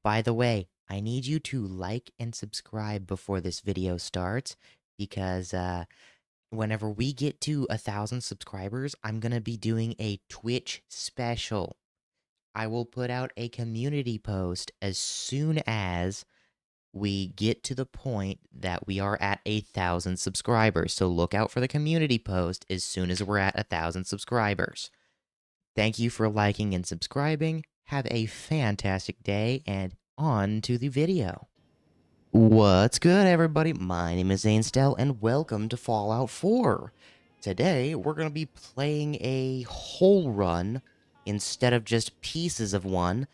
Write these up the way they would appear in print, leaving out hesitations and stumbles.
By the way, I need you to like and subscribe before this video starts because whenever we get to 1,000 subscribers, I'm going to be doing a Twitch special. I will put out a community post as soon as we get to the point that we are at 1,000 subscribers. So look out for the community post as soon as we're at 1,000 subscribers. Thank you for liking and subscribing. Have a fantastic day and on to the video. What's good, everybody? My name is Zainstell and welcome to Fallout 4. Today, we're going to be playing a whole run instead of just pieces of one.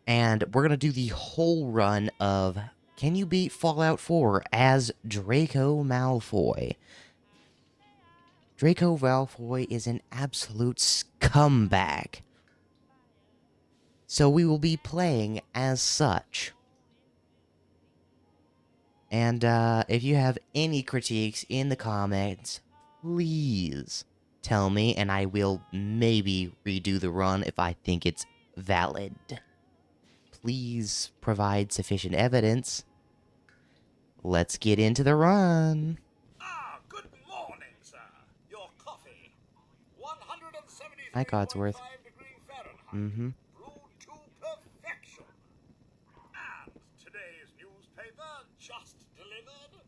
And we're going to do the whole run of Can You Beat Fallout 4 as Draco Malfoy. Draco Malfoy is an absolute scumbag. So we will be playing as such. And if you have any critiques in the comments, please tell me, and I will maybe redo the run if I think it's valid. Please provide sufficient evidence. Let's get into the run. Good morning, sir. Your coffee. Hi, Codsworth. 173.5 degree Fahrenheit. Mm-hmm. Brewed to perfection. And today's newspaper just delivered.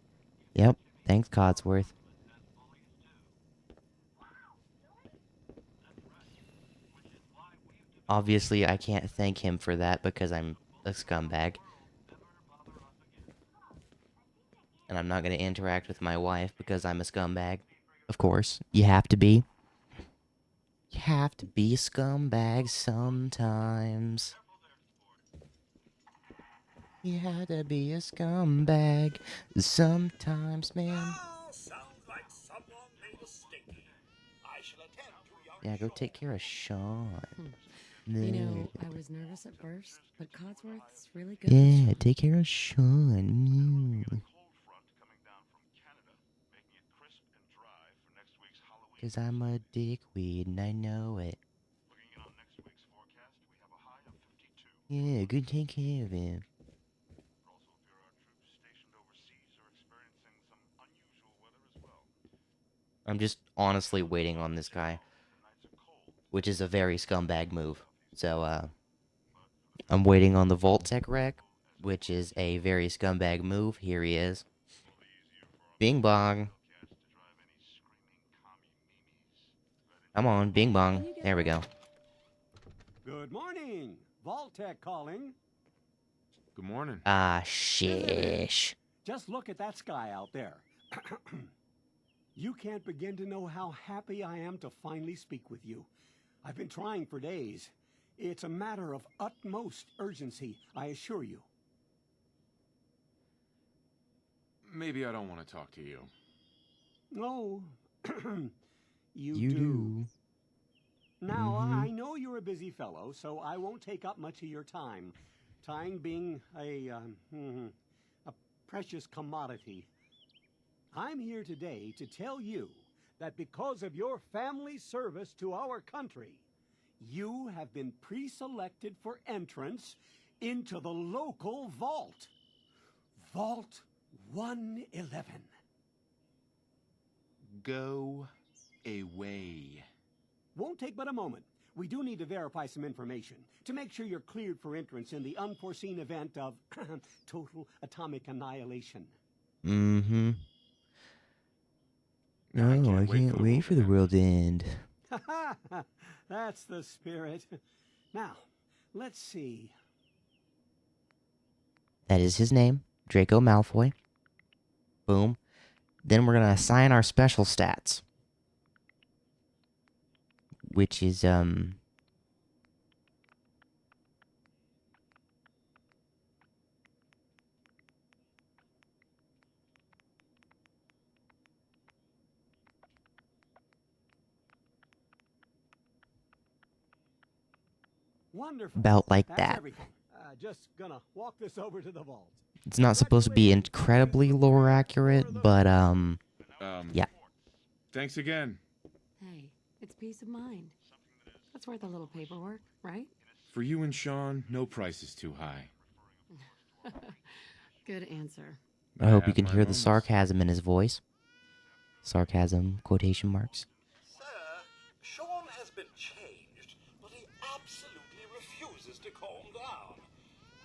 Yep. Thanks, Codsworth. Obviously, I can't thank him for that because I'm a scumbag. And I'm not going to interact with my wife because I'm a scumbag. Of course, you have to be. You have to be a scumbag sometimes. You have to be a scumbag sometimes, man. Sounds like someone made a stinky. I shall attend to young Yeah, go Shaw. take care of Sean. You know, I was nervous at first, but Codsworth's really good. Yeah, take care of Sean. Cause I'm a dickweed and I know it. Yeah, good take care of him. I'm just honestly waiting on this guy, which is a very scumbag move. So, I'm waiting on the Vault-Tec wreck, which is a very scumbag move. Here he is. Bing bong. Come on, bing bong. There we go. Good morning. Vault-Tec calling. Good morning. Ah, shish. Just look at that sky out there. You can't begin to know how happy I am to finally speak with you. I've been trying for days. It's a matter of utmost urgency, I assure you. Maybe I don't want to talk to you. Oh, you You do. do. Now, Mhm. I know you're a busy fellow, so I won't take up much of your time. Time being a precious commodity. I'm here today to tell you that because of your family's service to our country, you have been pre-selected for entrance into the local vault. Vault 111. Go away. Won't take but a moment. We do need to verify some information to make sure you're cleared for entrance in the unforeseen event of total atomic annihilation. Mm-hmm. I No, I can't wait can't wait for the world to end. That's the spirit. Now, let's see. That is his name, Draco Malfoy. Boom. Then we're gonna assign our special stats. Which is, Wonderful. about like That's that. everything. Just gonna walk this over to the vault. It's not supposed to be incredibly lore accurate, but, yeah. Thanks again. Hey, it's peace of mind. That's worth a little paperwork, right? For you and Sean, no price is too high. Good answer. I hope you have can my hear the moments. sarcasm in his voice. Sarcasm, quotation marks. Sir, Sean has been changed, but he absolutely refuses to calm down.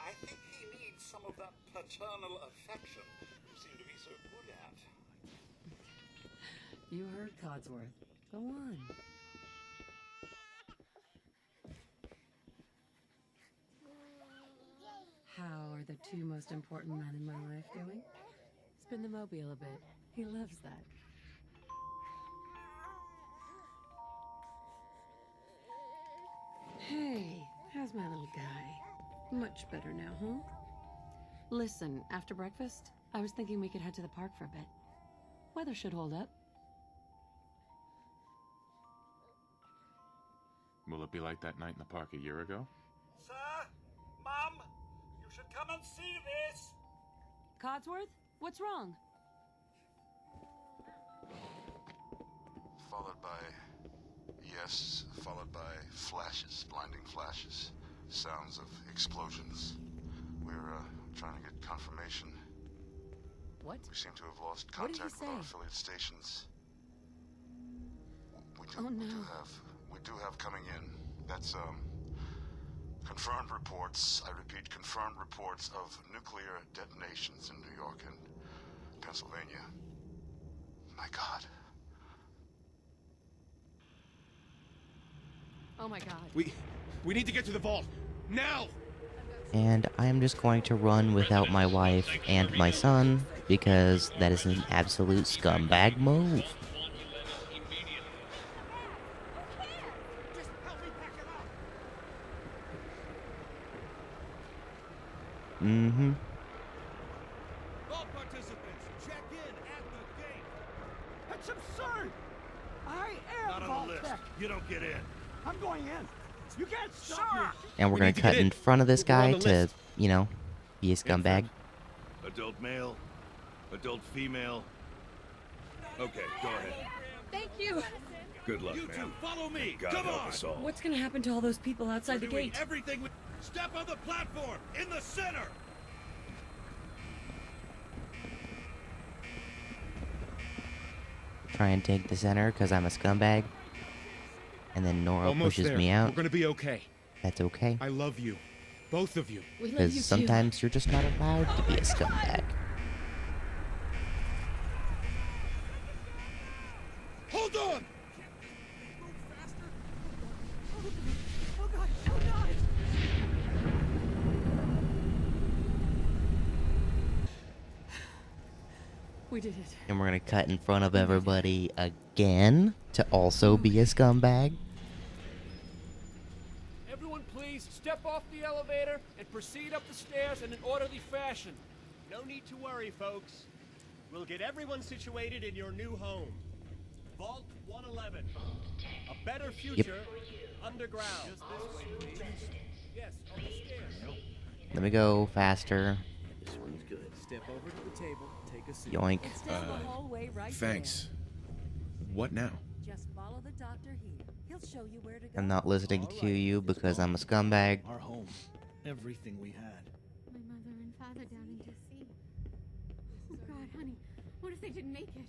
I think he needs some of that paternal affection you seem to be so good at. You heard Codsworth. Go on. How are the two most important men in my life doing? Spin the mobile a bit. He loves that. Hey, how's my little guy? Much better now, huh? Listen, after breakfast, I was thinking we could head to the park for a bit. Weather should hold up. Will it be like that night in the park a year ago? Sir, Mum, you should come and see this. Codsworth, what's wrong? Followed by yes, followed by flashes, blinding flashes, sounds of explosions. We're trying to get confirmation. What? We seem to have lost What did he contact with our say? affiliate stations. Oh, no. We do have coming in. That's confirmed reports. I repeat, confirmed reports of nuclear detonations in New York and Pennsylvania. My God. Oh my god. We need to get to the vault now. And I am just going to run without my wife and my son because that is an absolute scumbag move. Mm-hmm. All participants, check in at the gate. That's absurd! I am Not on the list. Vault-Tec. You don't get in. I'm going in. You can't stop me. And we're We gonna need to cut get in in. front of this We're on guy the to, list. you know, be a scumbag. Adult male, adult female. Okay, go ahead. Thank you. Good luck, you two, follow me. God Come help on. Us all. What's gonna happen to all those people outside the Doing gate? everything. Step on the platform in the center. Try and take the center because I'm a scumbag. And then Nora Almost pushes there. me We're out. gonna be okay. That's okay. I love you, both of you. We love you Because too. sometimes you're just not allowed to be a scumbag. Hold on. We did it. And we're gonna cut in front of everybody again to also be a scumbag. Everyone please step off the elevator and proceed up the stairs in an orderly fashion. No need to worry, folks. We'll get everyone situated in your new home. Vault 111. A better future underground. Just this way, please. Yes, on the stairs. Let me go faster. This one's good. Step over to the table, take a seat. Yoink. It's down the hallway right Thanks. What now? there. Just follow the doctor here. He'll show you where to go. I'm not listening to you because I'm a scumbag. Our home. Everything we had. My mother and father down in D.C. Oh, God, honey. What if they didn't make it?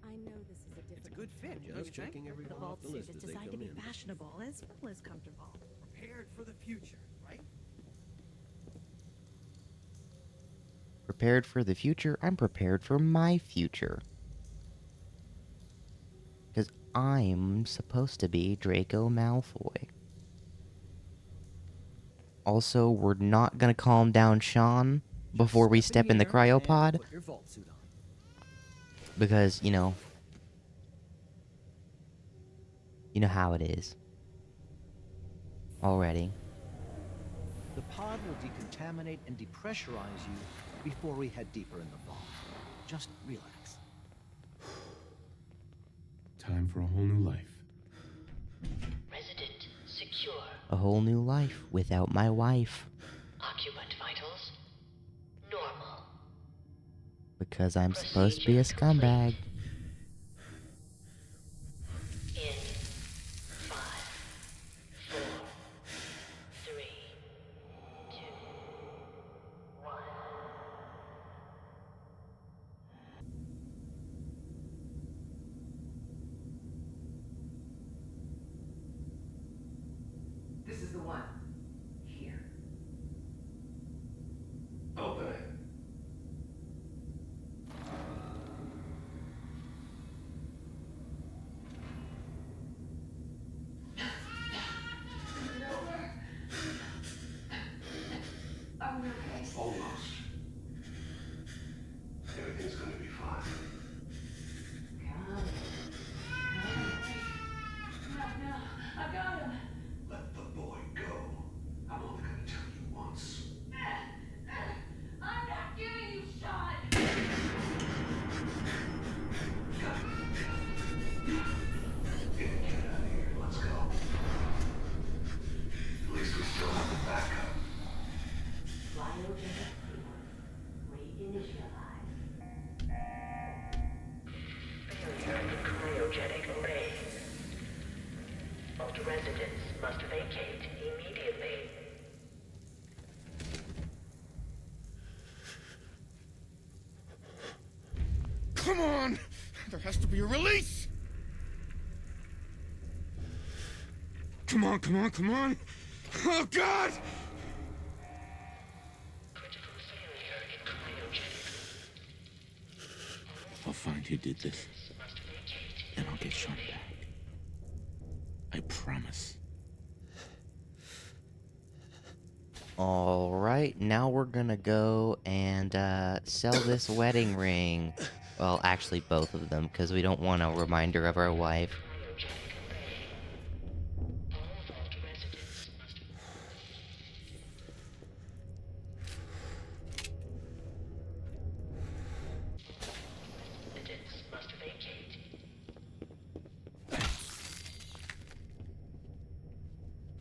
I know this is a different. Good fit, just checking everyone The off vault the suit list is as they designed to come be in. fashionable as well as comfortable. Prepared for the future, right? Prepared for the future? I'm prepared for my future. Because I'm supposed to be Draco Malfoy. Also, we're not gonna calm down Sean before we step in the cryopod. Put your vault suit on. Because, you know how it is. Already. The pod will decontaminate and depressurize you before we head deeper in the vault. Just relax. Time for a whole new life. Resident secure. A whole new life without my wife. Occupant vitals normal. Because I'm supposed to be a scumbag. In 5, 4, 3, Almost. Everything's gonna be fine. No, I got him. Let the boy go. I'm only gonna tell you once. I'm not giving you shot. Get out of here. Let's go. At least we still have the backup. Cryogenic sequence reinitialized. Failure in cryogenic array. Vault residents must vacate immediately. Come on! There has to be a release! Come on, come on, come on! Oh, God! Critical failure in cryogenic. I'll find who did this, Must vacate. and I'll get Sean back. I promise. Alright, now we're gonna go and sell this wedding ring. Well, actually both of them, because we don't want a reminder of our wife.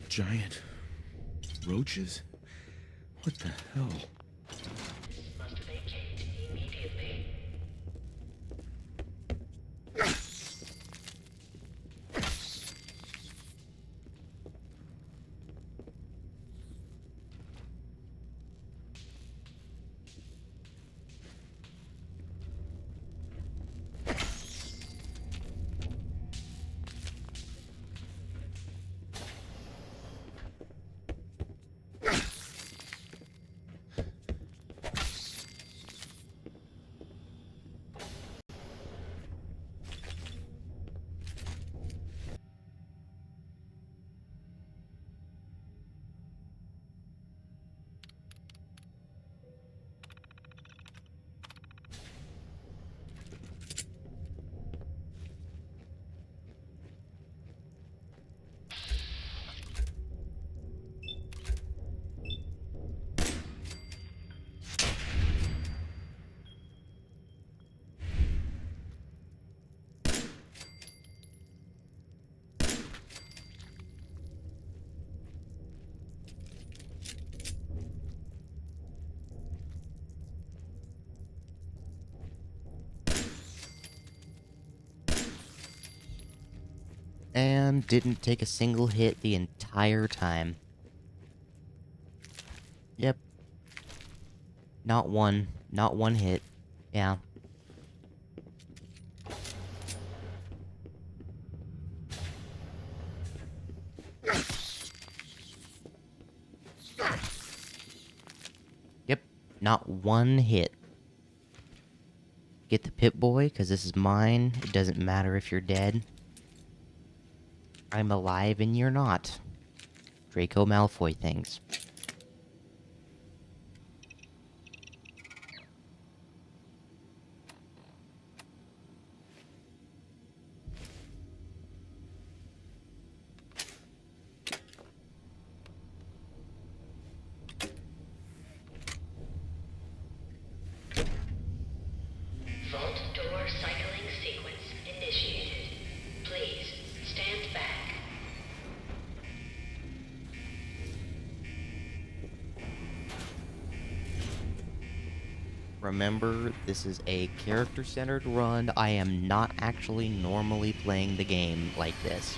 Giant roaches? What the hell? Must vacate immediately. And didn't take a single hit the entire time. Yep. Not one hit. Yeah. Yep, not one hit. Get the Pip-Boy, because this is mine. It doesn't matter if you're dead. I'm alive and you're not. Draco Malfoy things. Vault door cycling sequence initiated. Please stand back. Remember, this is a character-centered run. I am not actually normally playing the game like this.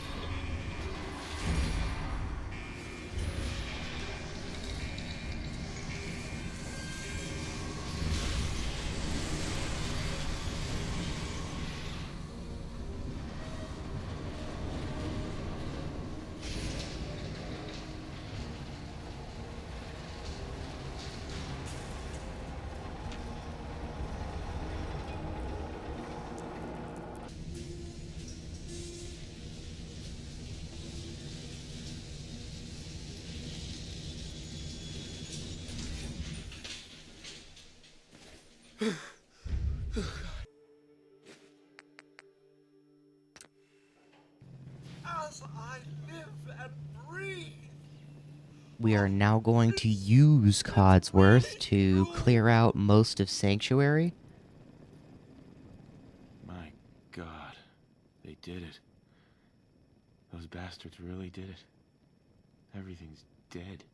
As I live and breathe. We are now going to use Codsworth to clear out most of Sanctuary. My God. They did it. Those bastards really did it. Everything's dead.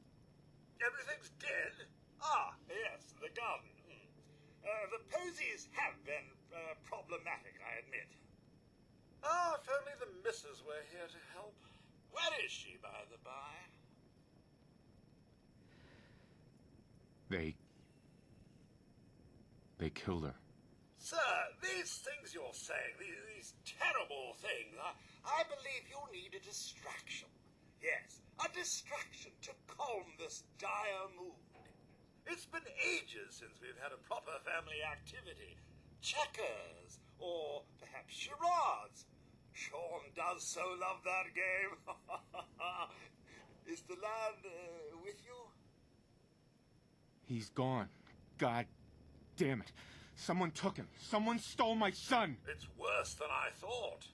Everything's dead? Ah, yes, the garden. The posies have been problematic, I admit. Ah, if only the missus were here to help. Where is she, by the by? They killed her. Sir, these things you're saying, these terrible things, I believe you need a distraction. Yes, a distraction to calm this dire mood. It's been ages since we've had a proper family activity. Checkers, or perhaps charades. Sean does so love that game. Is the lad with you? He's gone. God damn it. Someone took him. Someone stole my son. It's worse than I thought.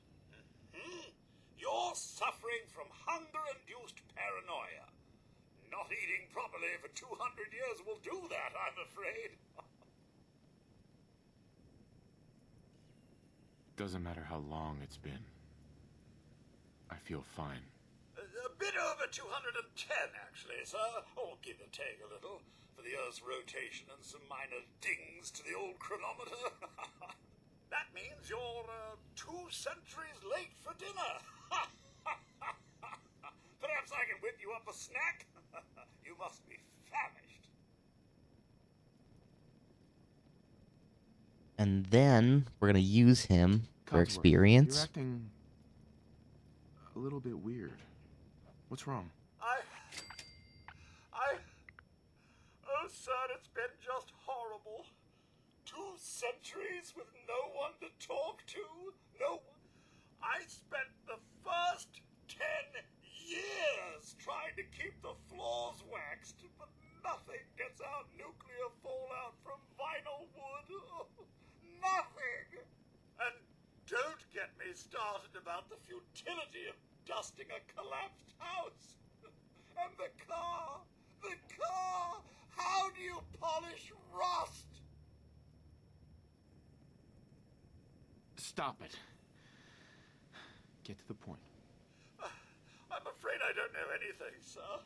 You're suffering from hunger-induced paranoia. Not eating properly for 200 years will do that, I'm afraid. Doesn't matter how long it's been. I feel fine. A bit over 210, actually, sir. Or give or take a little, for the Earth's rotation and some minor dings to the old chronometer. That means you're 2 centuries late for dinner. Perhaps I can whip you up a snack? You must be famished. And then we're going to use him for Codsworth, experience. You're acting a little bit weird. What's wrong? Oh, sir, it's been just horrible. 2 centuries with no one to talk to. No one. I spent the first 10 years trying to keep the floors waxed, but nothing gets out nuclear fallout from vinyl wood. Nothing. And don't get me started about the futility of dusting a collapsed house. And the car. How do you polish rust? Stop it. Get to the point. I'm afraid I don't know anything, sir.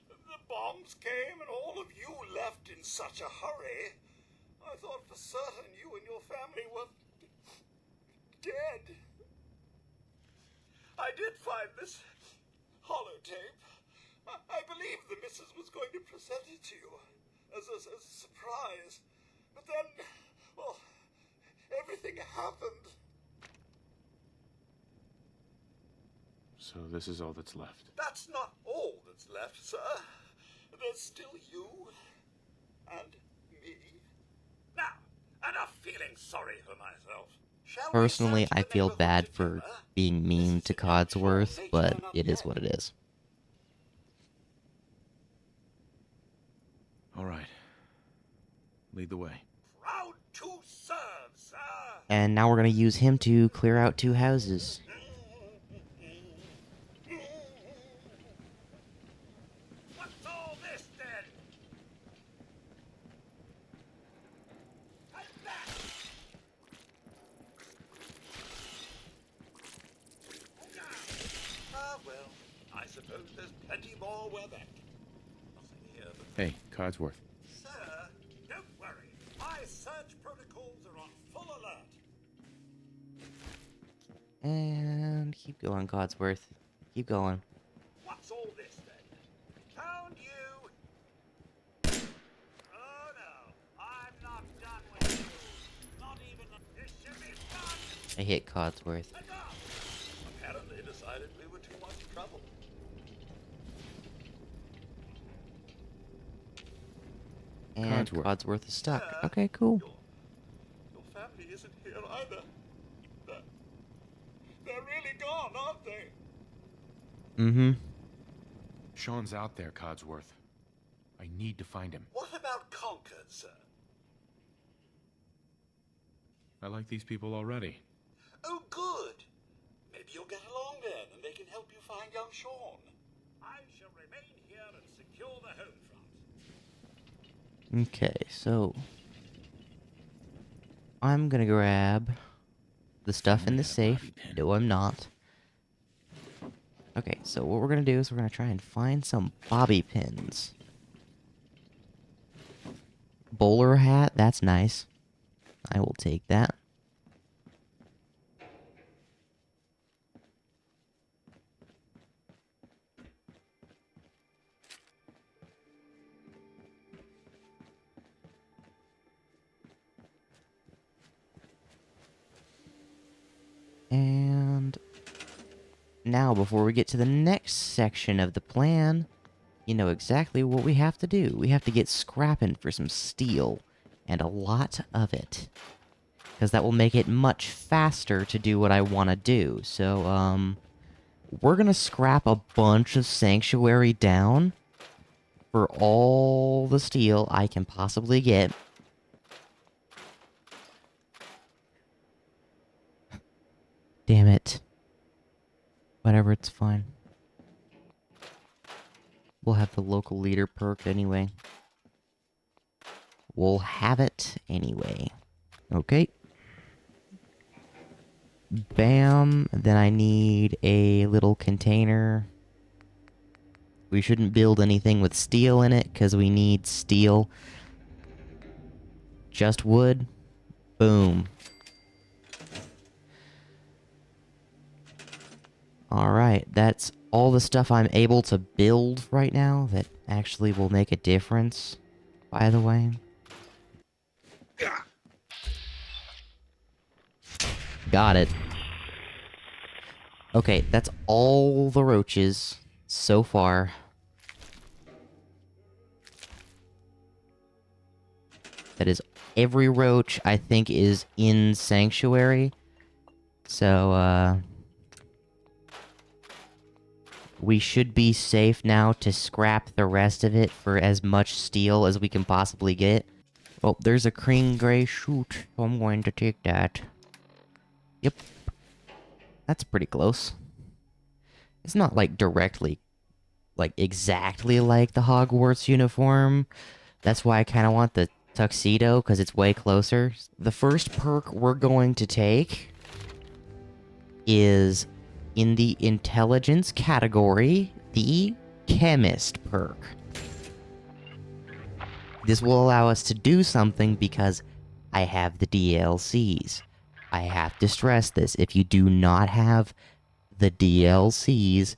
The bombs came and all of you left in such a hurry. I thought for certain you and your family were dead. I did find this holotape. I believe the missus was going to present it to you as a surprise. But then, well, everything happened. So this is all that's left. That's not all that's left, sir. There's still you and me. Now, enough feeling sorry for myself. Personally, I feel bad for being mean to Codsworth, but it is what it is. All right. Lead the way. Proud to serve, sir. And now we're going to use him to clear out 2 houses. What's all this, then? Take that! Ah, well, I suppose there's plenty more where that. Nothing here but... Hey, Codsworth. Sir, don't worry. My search protocols are on full alert. And keep going, Codsworth. Keep going. What's all this, then? Found you! Oh, no. I'm not done with you. Not even the... This should be done! I hit Codsworth. Enough! Apparently decided we were too much trouble. And Codsworth. Codsworth is stuck. Okay, cool. Your family isn't here either. They're really gone, aren't they? Mm-hmm. Sean's out there, Codsworth. I need to find him. What about Concord, sir? I like these people already. Oh, good. Maybe you'll get along then, and they can help you find young Sean. I shall remain here and secure the home front. Okay, so I'm gonna grab the stuff in the safe. No, I'm not. Okay, so what we're gonna do is we're gonna try and find some bobby pins. Bowler hat, that's nice. I will take that. And now, before we get to the next section of the plan, you know exactly what we have to do. We have to get scrapping for some steel, and a lot of it. Because that will make it much faster to do what I want to do. So, we're gonna scrap a bunch of Sanctuary down for all the steel I can possibly get. Damn it. Whatever, it's fine. We'll have the local leader perk anyway. We'll have it anyway. Okay. Bam. Then I need a little container. We shouldn't build anything with steel in it, because we need steel. Just wood. Boom. Alright, that's all the stuff I'm able to build right now that actually will make a difference, by the way. Got it. Okay, that's all the roaches so far. That is every roach I think is in Sanctuary. So, we should be safe now to scrap the rest of it for as much steel as we can possibly get. Oh, there's a cream gray shoot, so I'm going to take that. Yep. That's pretty close. It's not, like, directly, like, exactly like the Hogwarts uniform. That's why I kind of want the tuxedo, because it's way closer. The first perk we're going to take is, in the intelligence category, the chemist perk. This will allow us to do something because I have the DLCs. I have to stress this. If you do not have the DLCs,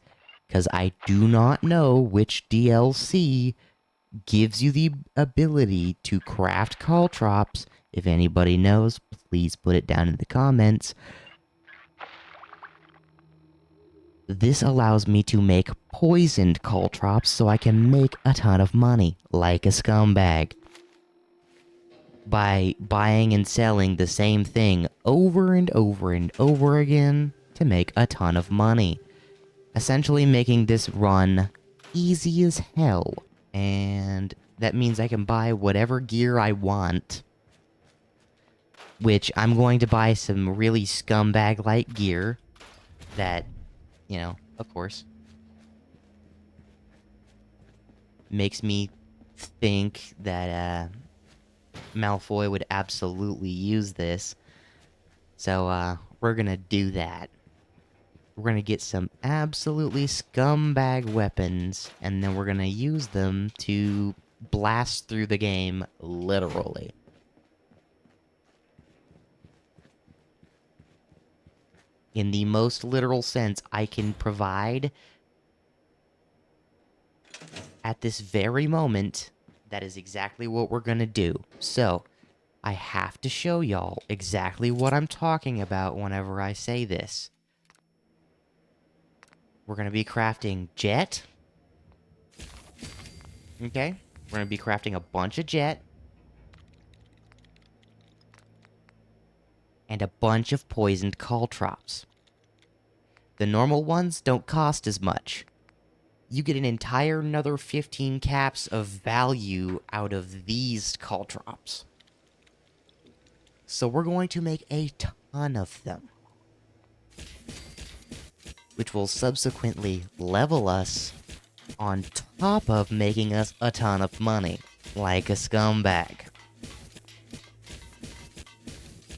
because I do not know which DLC gives you the ability to craft caltrops. If anybody knows, please put it down in the comments. This allows me to make poisoned caltrops so I can make a ton of money, like a scumbag. By buying and selling the same thing over and over and over again to make a ton of money. Essentially making this run easy as hell. And that means I can buy whatever gear I want. Which I'm going to buy some really scumbag-like gear that, you know, of course, makes me think that Malfoy would absolutely use this. So, we're gonna do that. We're gonna get some absolutely scumbag weapons, and then we're gonna use them to blast through the game, literally. In the most literal sense I can provide at this very moment, that is exactly what we're gonna do. So, I have to show y'all exactly what I'm talking about whenever I say this. We're gonna be crafting jet. Okay? We're gonna be crafting a bunch of jet. And a bunch of poisoned caltrops. The normal ones don't cost as much. You get an entire another 15 caps of value out of these caltrops. So we're going to make a ton of them, which will subsequently level us on top of making us a ton of money, like a scumbag.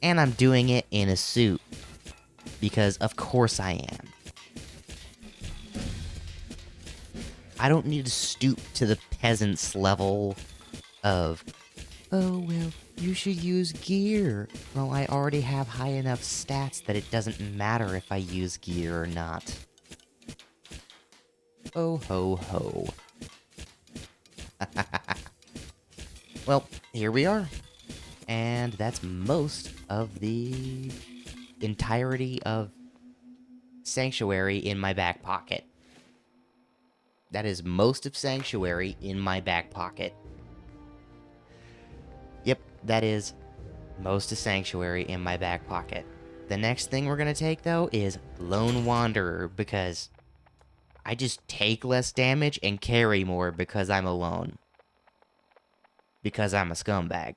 And I'm doing it in a suit, because of course I am. I don't need to stoop to the peasant's level of, oh, well, you should use gear. Well, I already have high enough stats that it doesn't matter if I use gear or not. Oh ho ho. Well, here we are. And that's most of the entirety of Sanctuary in my back pocket. That is most of Sanctuary in my back pocket. Yep, that is most of Sanctuary in my back pocket. The next thing we're going to take, though, is Lone Wanderer, because I just take less damage and carry more because I'm alone. Because I'm a scumbag.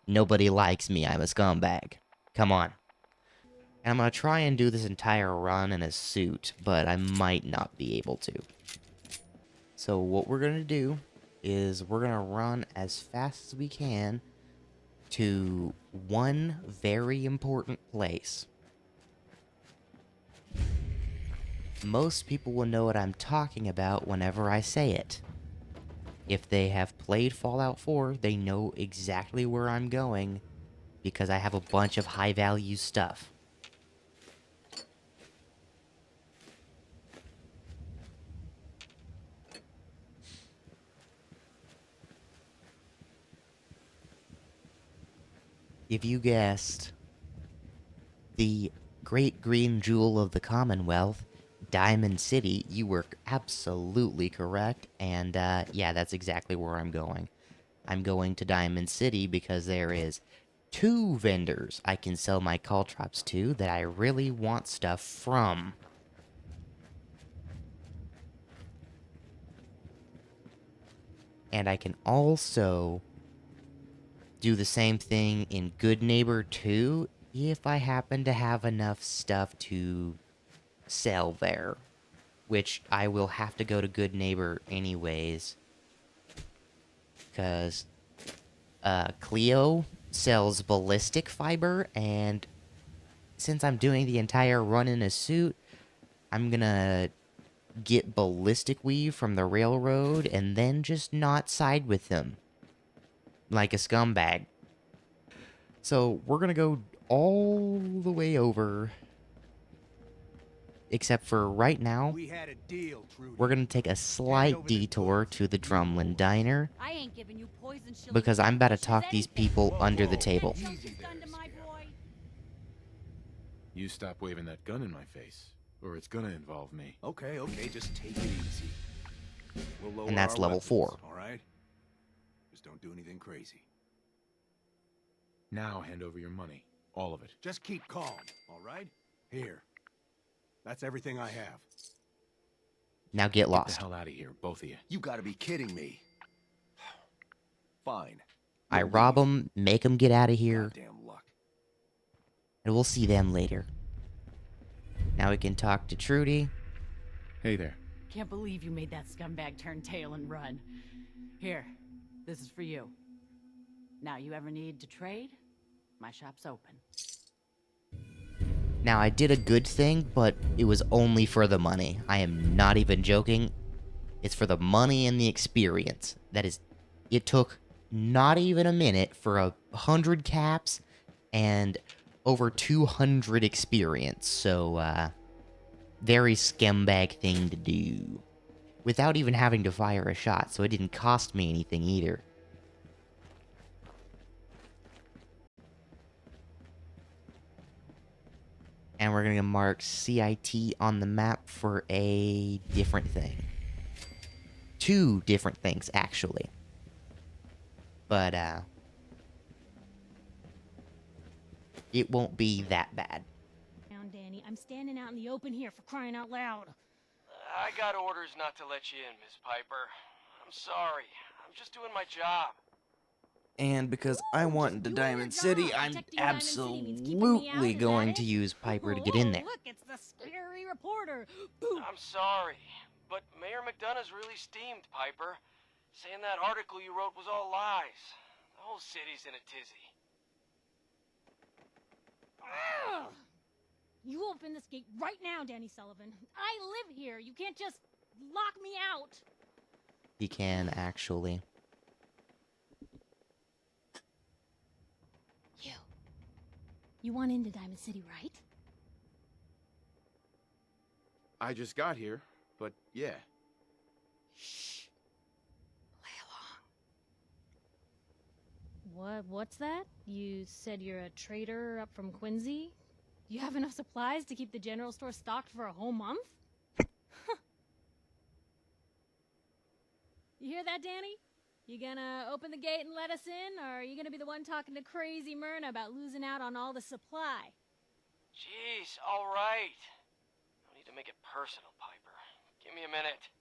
Nobody likes me, I'm a scumbag. Come on. And I'm going to try and do this entire run in a suit, but I might not be able to. So what we're going to do is we're going to run as fast as we can to one very important place. Most people will know what I'm talking about whenever I say it. If they have played Fallout 4, they know exactly where I'm going because I have a bunch of high-value stuff. If you guessed the great green jewel of the Commonwealth, Diamond City, you were absolutely correct, and yeah, that's exactly where I'm going. I'm going to Diamond City because there is 2 vendors I can sell my caltrops to that I really want stuff from. And I can also do the same thing in Good Neighbor 2 if I happen to have enough stuff to sell there. Which I will have to go to Good Neighbor anyways. Because Cleo sells ballistic fiber, and since I'm doing the entire run in a suit, I'm gonna get ballistic weave from the railroad and then just not side with them. Like a scumbag. So we're gonna go all the way over. Except for right now, We had a deal, Trudy. we're gonna take a slight detour to the Drumlin Diner. I ain't giving you poison shilling Because I'm about to sandwiches, talk these anything. people Whoa, under the whoa, table. easy there, Scout. You stop waving that gun in my face, or it's gonna involve me. Okay, just take it easy. We'll lower And that's our level weapons, 4. all right? Just don't do anything crazy. Now hand over your money. All of it. Just keep calm, all right? Here. That's everything I have. Now get Get lost. the hell out of here, both of you. You gotta be kidding me. Fine. I We'll rob leave. them, make them get out of here, Goddamn luck. and we'll see them later. Now we can talk to Trudy. Hey there. Can't believe you made that scumbag turn tail and run. Here, this is for you. Now, you ever need to trade? My shop's open. Now I did a good thing, but it was only for the money. I am not even joking. It's for the money and the experience. That is, it took not even a minute for 100 caps and over 200 experience. So, very scumbag thing to do. Without even having to fire a shot, so it didn't cost me anything either. And we're going to mark CIT on the map for a different thing. 2 different things, actually. But, it won't be that bad. Down, Danny. I'm standing out in the open here for crying out loud. I got orders not to let you in, Miss Piper. I'm sorry. I'm just doing my job. And because I want into Diamond City, I'm absolutely going to use Piper to get in there. Look, it's the scary reporter. I'm sorry, but Mayor McDonough's really steamed, Piper. Saying that article you wrote was all lies. The whole city's in a tizzy. Ugh. You open this gate right now, Danny Sullivan. I live here. You can't just lock me out. He can, actually. You want into Diamond City, right? I just got here, but yeah. Shh. Play along. What's that? You said you're a trader up from Quincy? You have enough supplies to keep the general store stocked for a whole month? You hear that, Danny? You gonna open the gate and let us in, or are you gonna be the one talking to crazy Myrna about losing out on all the supply? Jeez, all right. No need to make it personal, Piper. Give me a minute.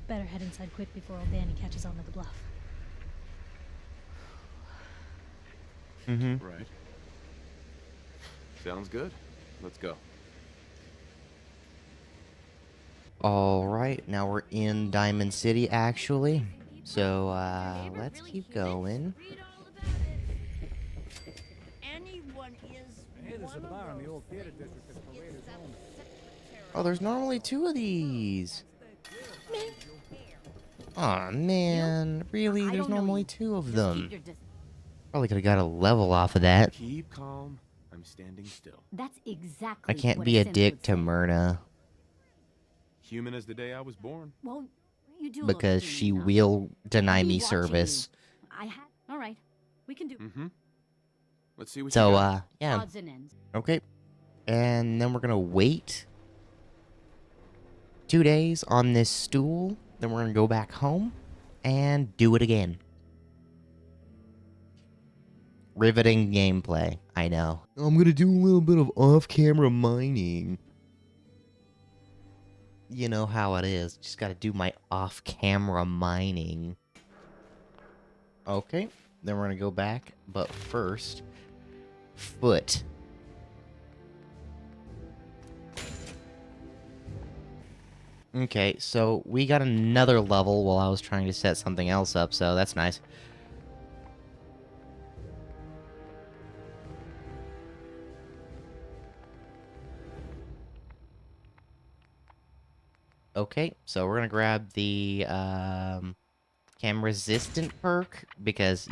Better head inside quick before old Danny catches on to the bluff. Mm-hmm. Right. Sounds good. Let's go. Alright, now we're in Diamond City, actually. So, let's keep going. Oh, there's normally 2 of these. Aw, man. Really? There's normally 2 of them. Probably could have got a level off of that. Keep calm. I'm standing still. That's exactly I can't be a dick to Myrna. Human as the day I was born. Well, you do Because she will deny me service. All right. We can do. Mm-hmm. Let's see what So, you got. yeah. Odds and ends. Okay. And then we're gonna wait 2 days on this stool. Then we're gonna go back home and do it again. Riveting gameplay, I know. I'm gonna do a little bit of off-camera mining. You know how it is. Just gotta do my off-camera mining. Okay, then we're gonna go back, but first, foot. Okay, so we got another level while I was trying to set something else up, so that's nice. Okay, so we're gonna grab the cam resistant perk because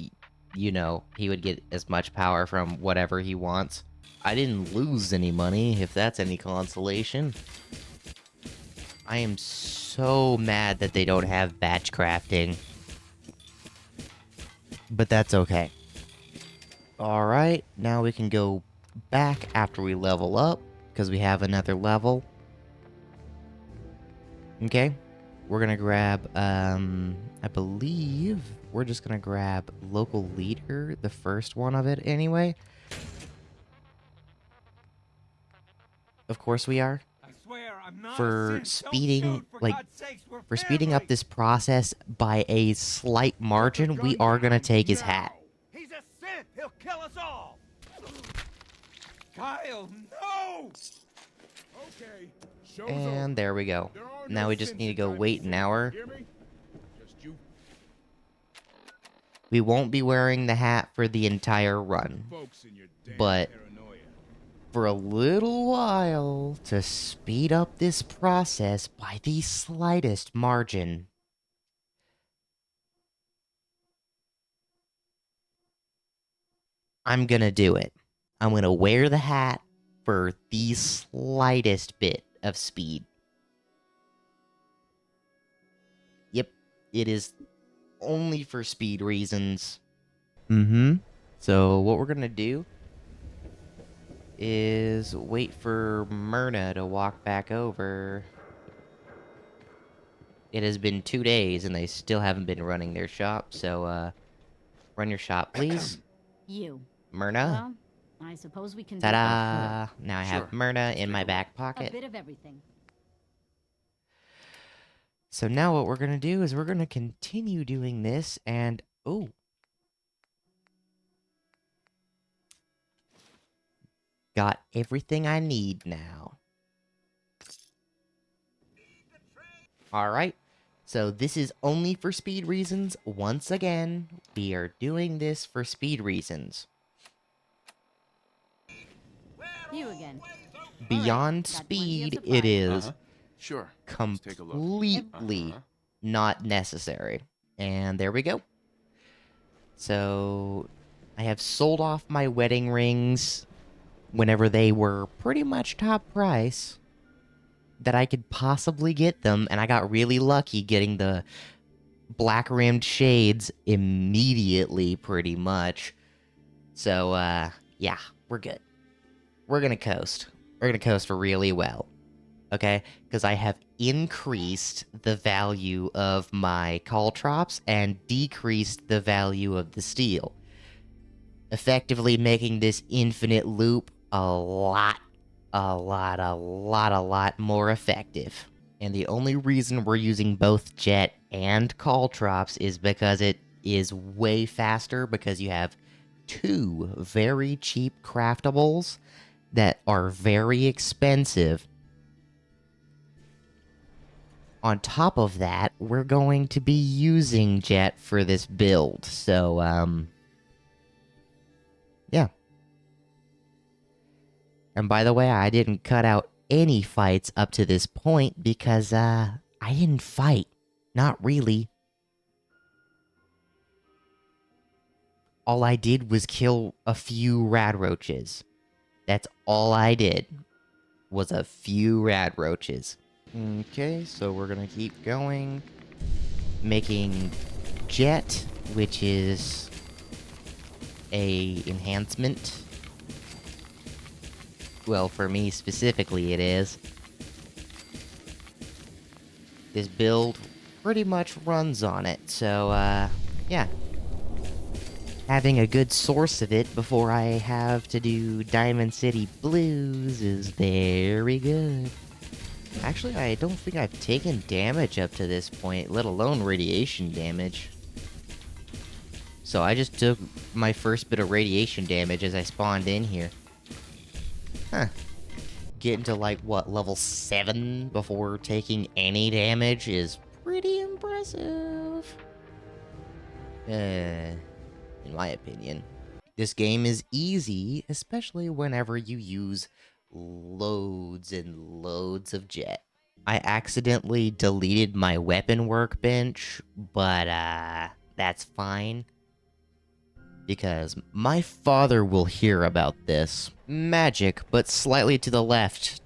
you know he would get as much power from whatever he wants. I didn't lose any money, if that's any consolation. I am so mad that they don't have batch crafting, but that's okay. All right, now we can go back after we level up because we have another level. Okay, we're gonna grab, I believe we're just gonna grab local leader, the first one of it anyway. Of course we are. I swear I'm not For speeding, for speeding up this process by a slight margin, we are gonna take his hat. He's a synth. He'll kill us all. Kyle, no! Okay. And there we go. Now we just need to go wait an hour. We won't be wearing the hat for the entire run, but for a little while to speed up this process by the slightest margin. I'm gonna do it. I'm gonna wear the hat for the slightest bit of speed. Yep, it is only for speed reasons. So what we're gonna do is wait for Myrna to walk back over. It has been 2 days and they still haven't been running their shop, so run your shop, please. You. Myrna? Well, I suppose we can do Ta-da! Now I have Sure. Myrna in my back a pocket. bit of everything. So now what we're going to do is we're going to continue doing this, and... Oh. Got everything I need now. Alright. So this is only for speed reasons. Once again, we are doing this for speed reasons. You again. Beyond speed, it is Sure. completely not necessary. And there we go. So I have sold off my wedding rings whenever they were pretty much top price that I could possibly get them, and I got really lucky getting the black-rimmed shades immediately, pretty much. So, yeah, we're good. We're gonna coast. We're gonna coast really well, okay? Because I have increased the value of my caltrops and decreased the value of the steel, effectively making this infinite loop a lot more effective. And the only reason we're using both jet and caltrops is because it is way faster, because you have two very cheap craftables that are very expensive. On top of that, we're going to be using jet for this build, so, yeah. And by the way, I didn't cut out any fights up to this point because, I didn't fight. Not really. All I did was kill a few rad roaches. That's all I did, was a few rad roaches. Okay, so we're gonna keep going. Making jet, which is a enhancement. Well, for me specifically, it is. This build pretty much runs on it, so, yeah. Having a good source of it before I have to do Diamond City Blues is very good. Actually, I don't think I've taken damage up to this point, let alone radiation damage. So I just took my first bit of radiation damage as I spawned in here. Huh. Getting to, like, what, level 7 before taking any damage is pretty impressive. In my opinion. This game is easy, especially whenever you use loads and loads of jet. I accidentally deleted my weapon workbench, but, that's fine. Because my father will hear about this. Magic, but slightly to the left.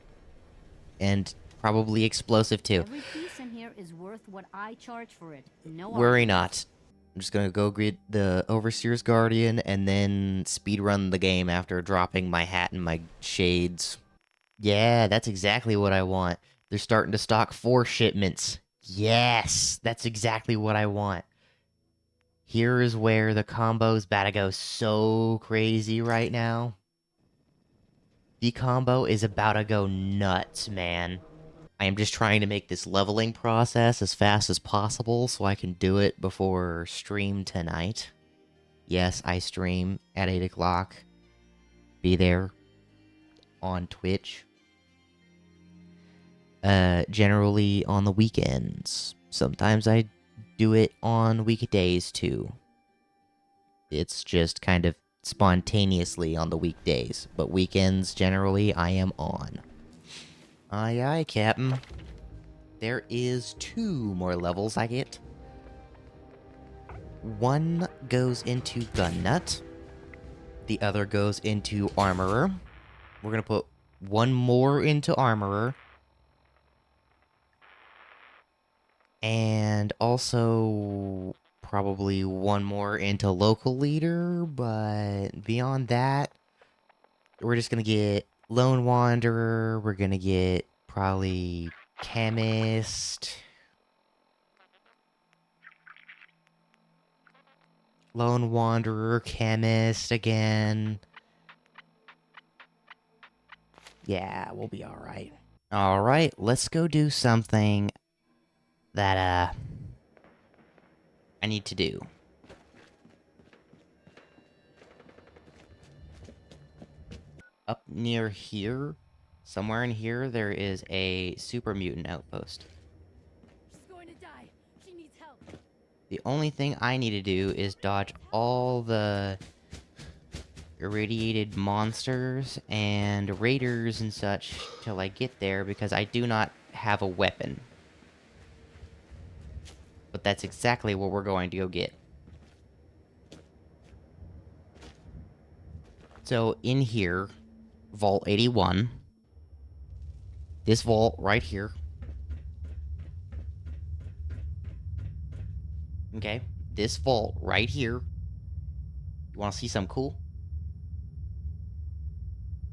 And probably explosive too. Every piece in here is worth what I charge for it. No Worry arguments. not. I'm just gonna go greet the Overseer's Guardian and then speedrun the game after dropping my hat and my shades. Yeah, that's exactly what I want. They're starting to stock 4 shipments. Yes, that's exactly what I want. Here is where the combo's about to go so crazy right now. The combo is about to go nuts, man. I am just trying to make this leveling process as fast as possible so I can do it before stream tonight. Yes, I stream at 8 o'clock. Be there on Twitch. Generally on the weekends. Sometimes I do it on weekdays too. It's just kind of spontaneously on the weekdays, but weekends generally I am on. Aye aye, Captain. There is 2 more levels I get. One goes into Gun Nut. The other goes into Armorer. We're gonna put one more into Armorer. And also probably one more into Local Leader, but beyond that, we're just gonna get Lone Wanderer, we're gonna get probably Chemist, Lone Wanderer, Chemist again. Yeah, we'll be alright. Alright, let's go do something that, I need to do. Up near here, somewhere in here, there is a super mutant outpost. She's going to die. She needs help. The only thing I need to do is dodge all the irradiated monsters and raiders and such till I get there, because I do not have a weapon. But that's exactly what we're going to go get. So in here, Vault 81, this vault right here. Okay, this vault right here. You want to see something cool?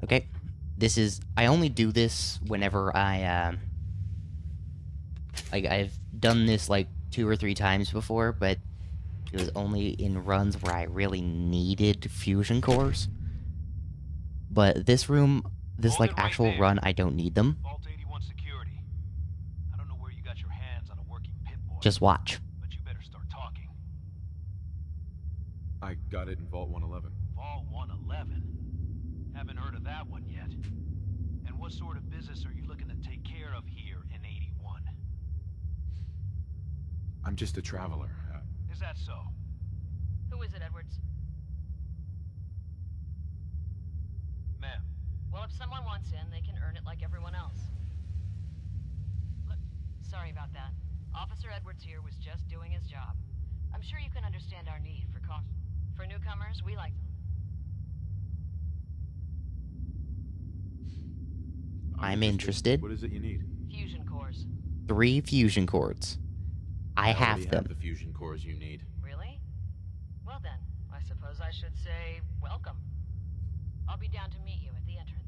Okay, this is, I only do this whenever I've done this like 2 or 3 times before, but it was only in runs where I really needed fusion cores. But this room, this like actual run, I don't need them. Vault 81 security. I don't know where you got your hands on a working Pip-Boy. Just watch. But you better start talking. I got it in Vault 111. Vault 111? Haven't heard of that one yet. And what sort of business are you looking to take care of here in 81? I'm just a traveler. Is that so? Who is it, Edwards? Ma'am. Well, if someone wants in, they can earn it like everyone else. Look, sorry about that. Officer Edwards here was just doing his job. I'm sure you can understand our need for caution. For newcomers, we like... I'm interested. What is it you need? Fusion cores. 3 fusion cords. I have already them. Have the fusion cores you need. Really? Well then, I suppose I should say welcome. I'll be down to meet you at the entrance.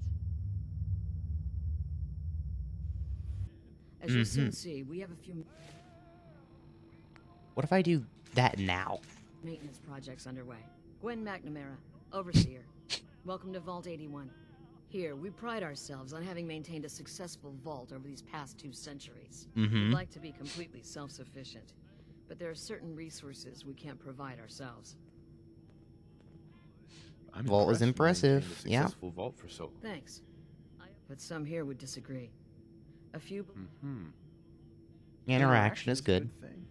As you'll soon see, we have a few What if I do that now? maintenance projects underway. Gwen McNamara, Overseer. Welcome to Vault 81. Here, we pride ourselves on having maintained a successful vault over these past 2 centuries. We'd like to be completely self-sufficient, but there are certain resources we can't provide ourselves. Vault is impressive. Yeah. Successful vault for so. Thanks. But some here would disagree. A few... Interaction is good. Thing.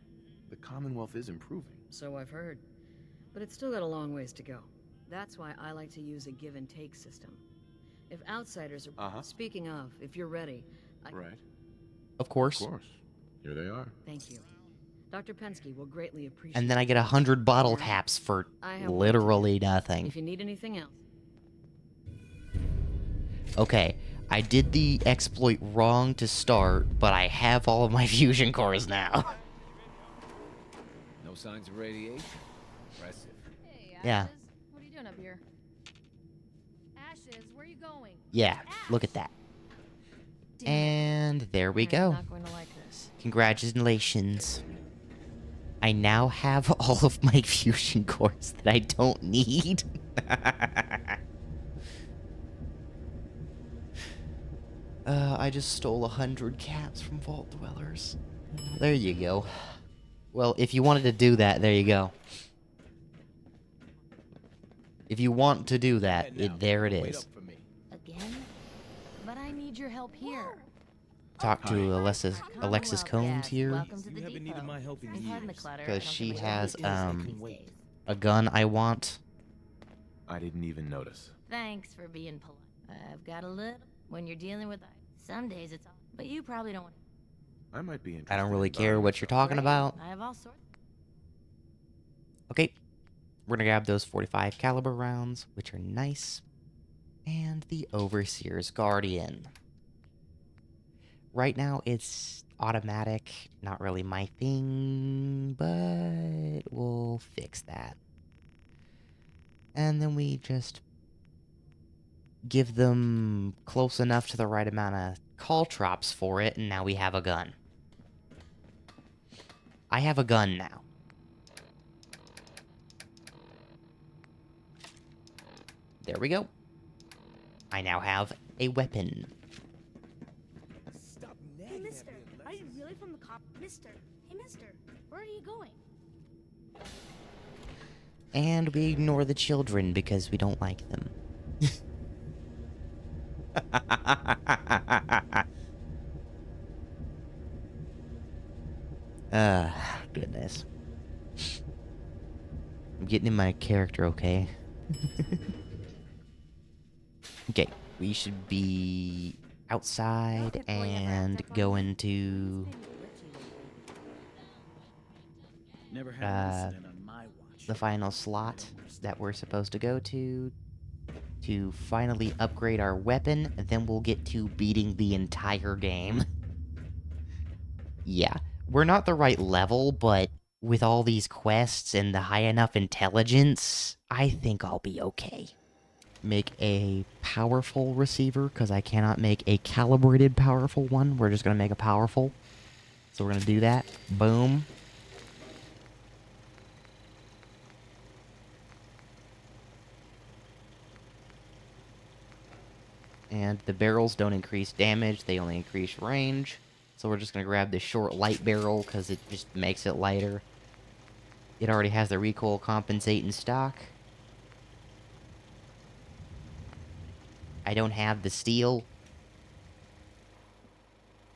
The Commonwealth is improving. So I've heard. But it's still got a long ways to go. That's why I like to use a give-and-take system. If outsiders are... Speaking of, if you're ready... Right. Of course. Of course. Here they are. Thank you. Dr. Pensky will greatly appreciate... And then I get 100 bottle caps for literally nothing. If you need anything else... Okay, I did the exploit wrong to start, but I have all of my fusion cores now. No signs of radiation. Impressive. Hey, Ashes. Yeah. What are you doing up here? Ashes, where are you going? Yeah, look at that. And there we go. Not going to like this. Congratulations. I now have all of my fusion cores that I don't need. I just stole 100 caps from Vault Dwellers. There you go. Well, if you wanted to do that, there you go. If you want to do that, there it is. Again? But I need your help here. Talk to Alexis Combs here. Welcome to the depot. Because she has, a gun I want. I didn't even notice. Thanks for being polite. I've got a little... When you're dealing with... Some days it's all... But you probably don't want... I might be interested. I don't really care what you're talking about. I have all sorts... Okay. We're gonna grab those 45 caliber rounds, which are nice. And the Overseer's Guardian. Right now, it's automatic. Not really my thing, but we'll fix that. And then we just give them close enough to the right amount of caltrops for it, and now we have a gun. I have a gun now. There we go. I now have a weapon. Hey, mister. Are you really from the cop? Mister, Where are you going? And we ignore the children because we don't like them. Goodness. I'm getting in my character, okay? Okay, we should be outside and go into Never had an incident on my watch. the final slot that we're supposed to go to finally upgrade our weapon, and then we'll get to beating the entire game. Yeah, we're not the right level, but with all these quests and the high enough intelligence, I think I'll be okay. Make a powerful receiver, because I cannot make a calibrated powerful one. We're just going to make a powerful. So we're going to do that. Boom. And the barrels don't increase damage, they only increase range. So we're just going to grab this short light barrel, because it just makes it lighter. It already has the recoil compensate in stock. I don't have the steel.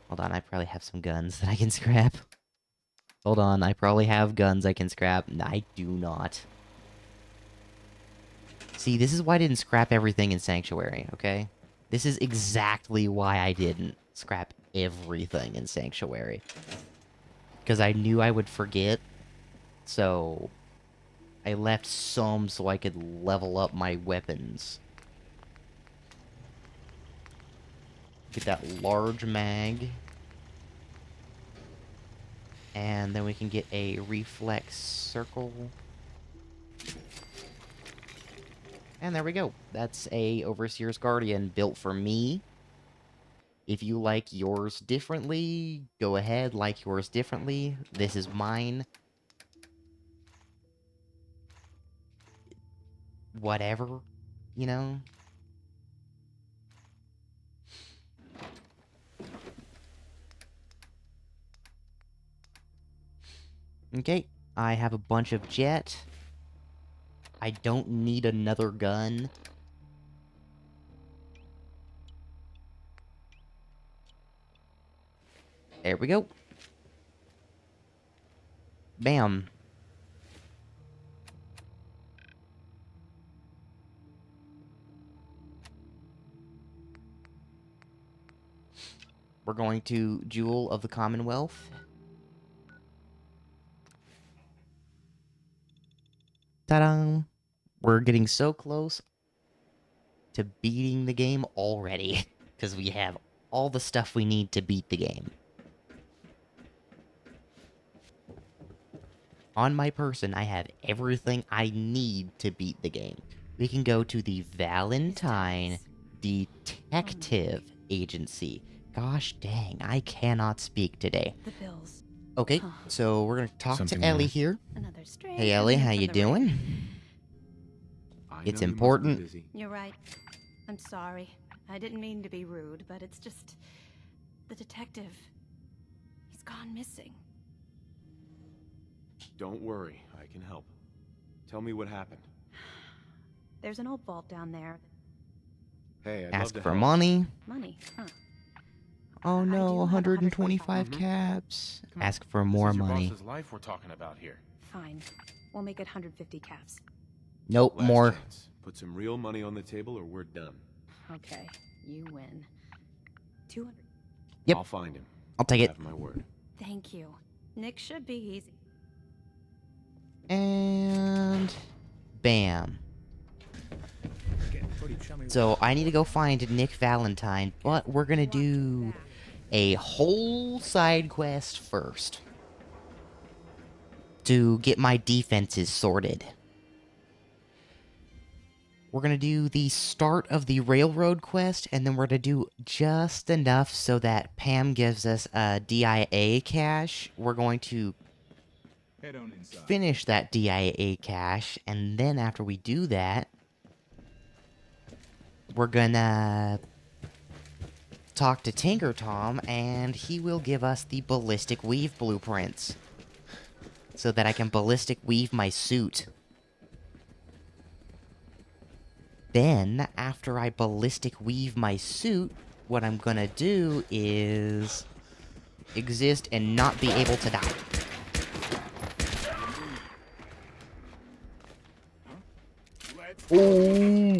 Hold on, I probably have some guns that I can scrap. Hold on, I probably have guns I can scrap. No, I do not. See, this is why I didn't scrap everything in Sanctuary, okay? This is exactly why I didn't scrap everything in Sanctuary. Because I knew I would forget, so I left some so I could level up my weapons. Get that large mag. And then we can get a reflex circle. And there we go. That's a Overseer's Guardian built for me. If you like yours differently, go ahead, like yours differently. This is mine. Whatever, you know? Okay, I have a bunch of jet. I don't need another gun. There we go. Bam. We're going to Jewel of the Commonwealth. Ta-da! We're getting so close to beating the game already, because we have all the stuff we need to beat the game. On my person, I have everything I need to beat the game. We can go to the Valentine Detective Agency. Gosh dang, I cannot speak today. The bills. Okay, so we're gonna talk Something to Ellie more? here. Another stray Hey Ellie, coming in how from you the doing? It's important. You're right. I'm sorry. I didn't mean to be rude, but it's just... the detective... he's gone missing. Don't worry, I can help. Tell me what happened. There's an old vault down there. Hey, I'd love Ask to for help. money. Money, huh? Oh no, do have 125 Mhm. caps. Come on, Ask for more This is your money. boss's life we're talking about here. Fine. We'll make it 150 caps. Nope, Last more. chance. Put some real money on the table or we're done. Okay, you win. 200. Yep. I'll find him. I'll take it. Have my word. Thank you. Nick should be easy. And bam. So I need to go find Nick Valentine, but we're gonna do a whole side quest first to get my defenses sorted. We're gonna do the start of the railroad quest, and then we're gonna do just enough so that Pam gives us a DIA cache. We're going to finish that DIA cache, and then after we do that, we're gonna talk to Tinker Tom, and he will give us the ballistic weave blueprints. so that I can ballistic weave my suit. Then, after I ballistic weave my suit, what I'm gonna do is exist and not be able to die. Oh.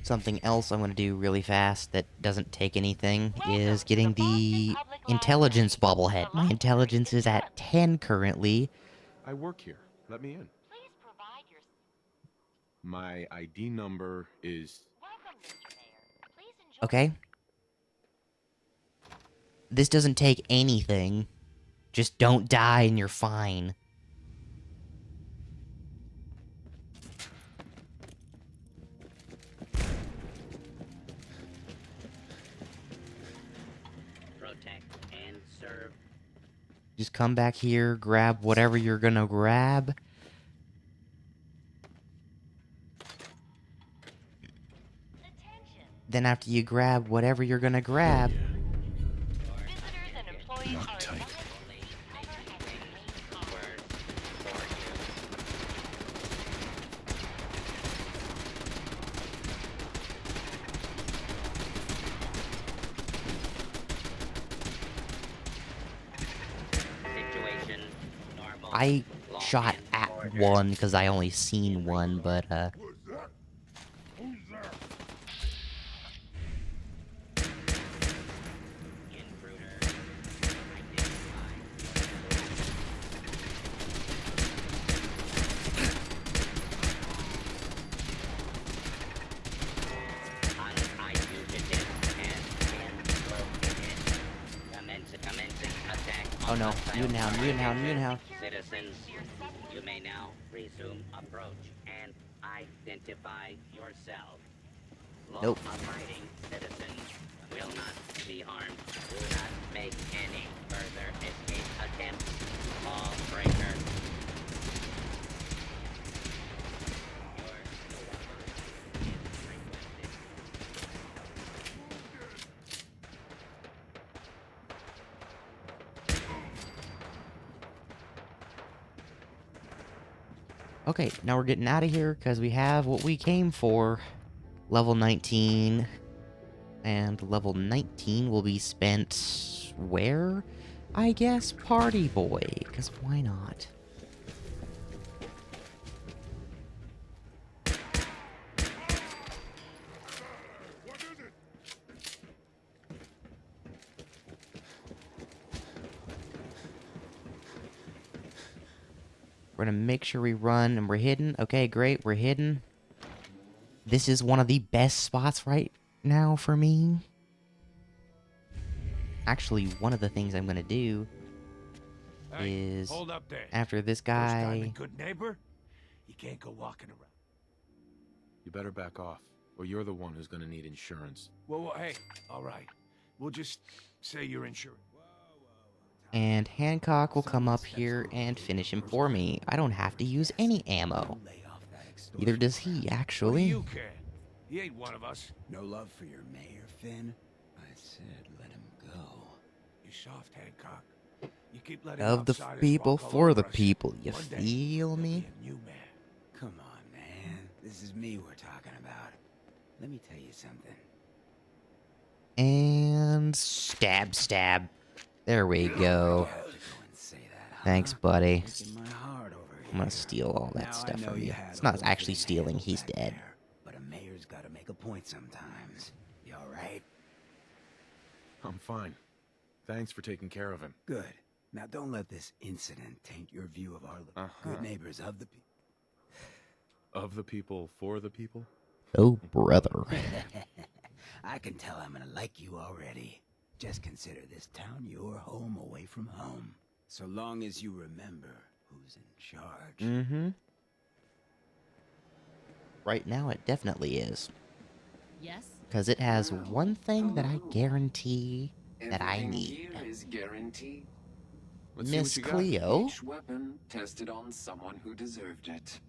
Something else I'm going to do really fast that doesn't take anything is getting the intelligence bobblehead. My intelligence is at 10 currently. I work here. Let me in. Please provide your... My ID number is... Welcome, Mr. Mayor. Please enjoy... Okay. This doesn't take anything. Just don't die and you're fine. Protect and serve. Just come back here, grab whatever you're gonna grab. Then after you grab whatever you're gonna grab... Visitors and employees are advised... Situation normal. I shot at one because I only seen one, but oh no, mutant hound. Citizens, you may now resume approach and identify yourself. Nope. Law-abiding citizens will not be harmed. Do not make any further escape attempts. Law breaker. Okay, now we're getting out of here because we have what we came for. Level 19. And level 19 will be spent where? I guess Party Boy, because why not? We're gonna make sure we run and we're hidden. Okay, great, we're hidden. This is one of the best spots right now for me. Actually, one of the things I'm gonna do is hold up there. after this First time a guy. good neighbor, you can't go walking around. You better back off, or you're the one who's gonna need insurance. Well, hey, all right. We'll just say you're insured. And Hancock will come up here and finish him for me. I don't have to use any ammo. Neither does he, What do actually. you care? He ain't one of us. No love for your mayor, Finn? I said let him go. You soft, Hancock. You keep letting Of the outsiders people, walk all for the over us. people. You One day, feel me? you man. Come on, man. This is me we're talking about. Let me tell you something. And stab, stab. There we go. Thanks, buddy. I'm gonna steal all that stuff from you. It's not actually stealing, he's dead. But a mayor's gotta make a point sometimes. You alright? I'm fine. Thanks for taking care of him. Good. Now don't let this incident taint your view of our good neighbors of the people. Of the people, for the people? Oh, brother. I can tell I'm gonna like you already. Just consider this town your home away from home. So long as you remember who's in charge. Mm-hmm. Right now, it definitely is. Yes? Because it has one thing that I guarantee that I Everything need. here is guaranteed. Miss Cleo. Each weapon tested on someone who deserved it.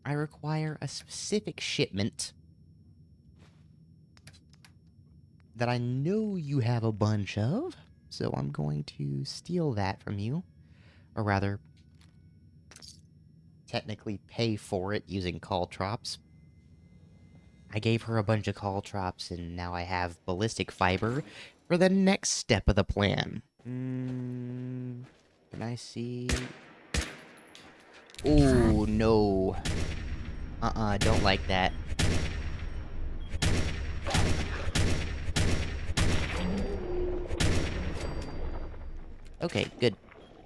I require a specific shipment that I know you have a bunch of, so I'm going to steal that from you. Or rather, technically pay for it using caltrops. I gave her a bunch of caltrops, and now I have ballistic fiber for the next step of the plan. Can I see? Oh, no. Don't like that. Okay, good.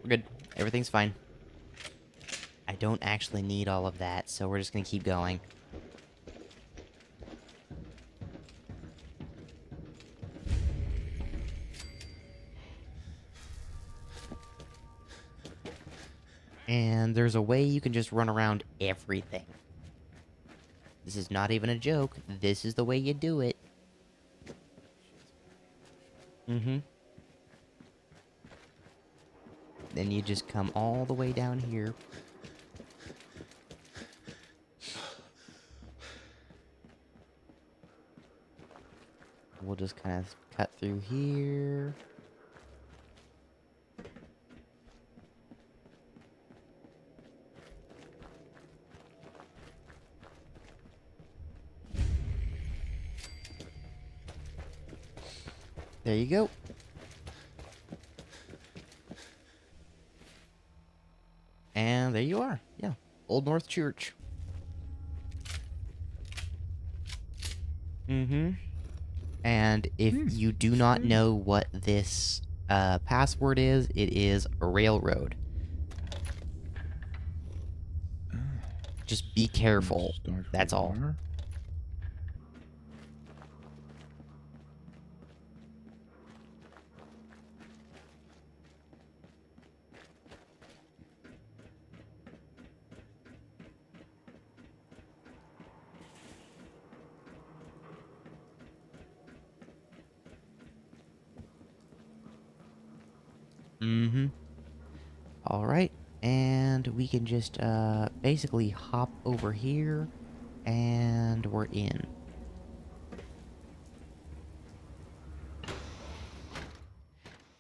We're good. Everything's fine. I don't actually need all of that, so we're just gonna keep going. And there's a way you can just run around everything. This is not even a joke. This is the way you do it. Mm-hmm. Then you just come all the way down here. We'll just kind of cut through here. There you go. And there you are. Yeah. Old North Church. Mm-hmm. And if you do not know what this password is, it is railroad. Just be careful. That's all. Mm-hmm. All right. And we can just basically hop over here, and we're in.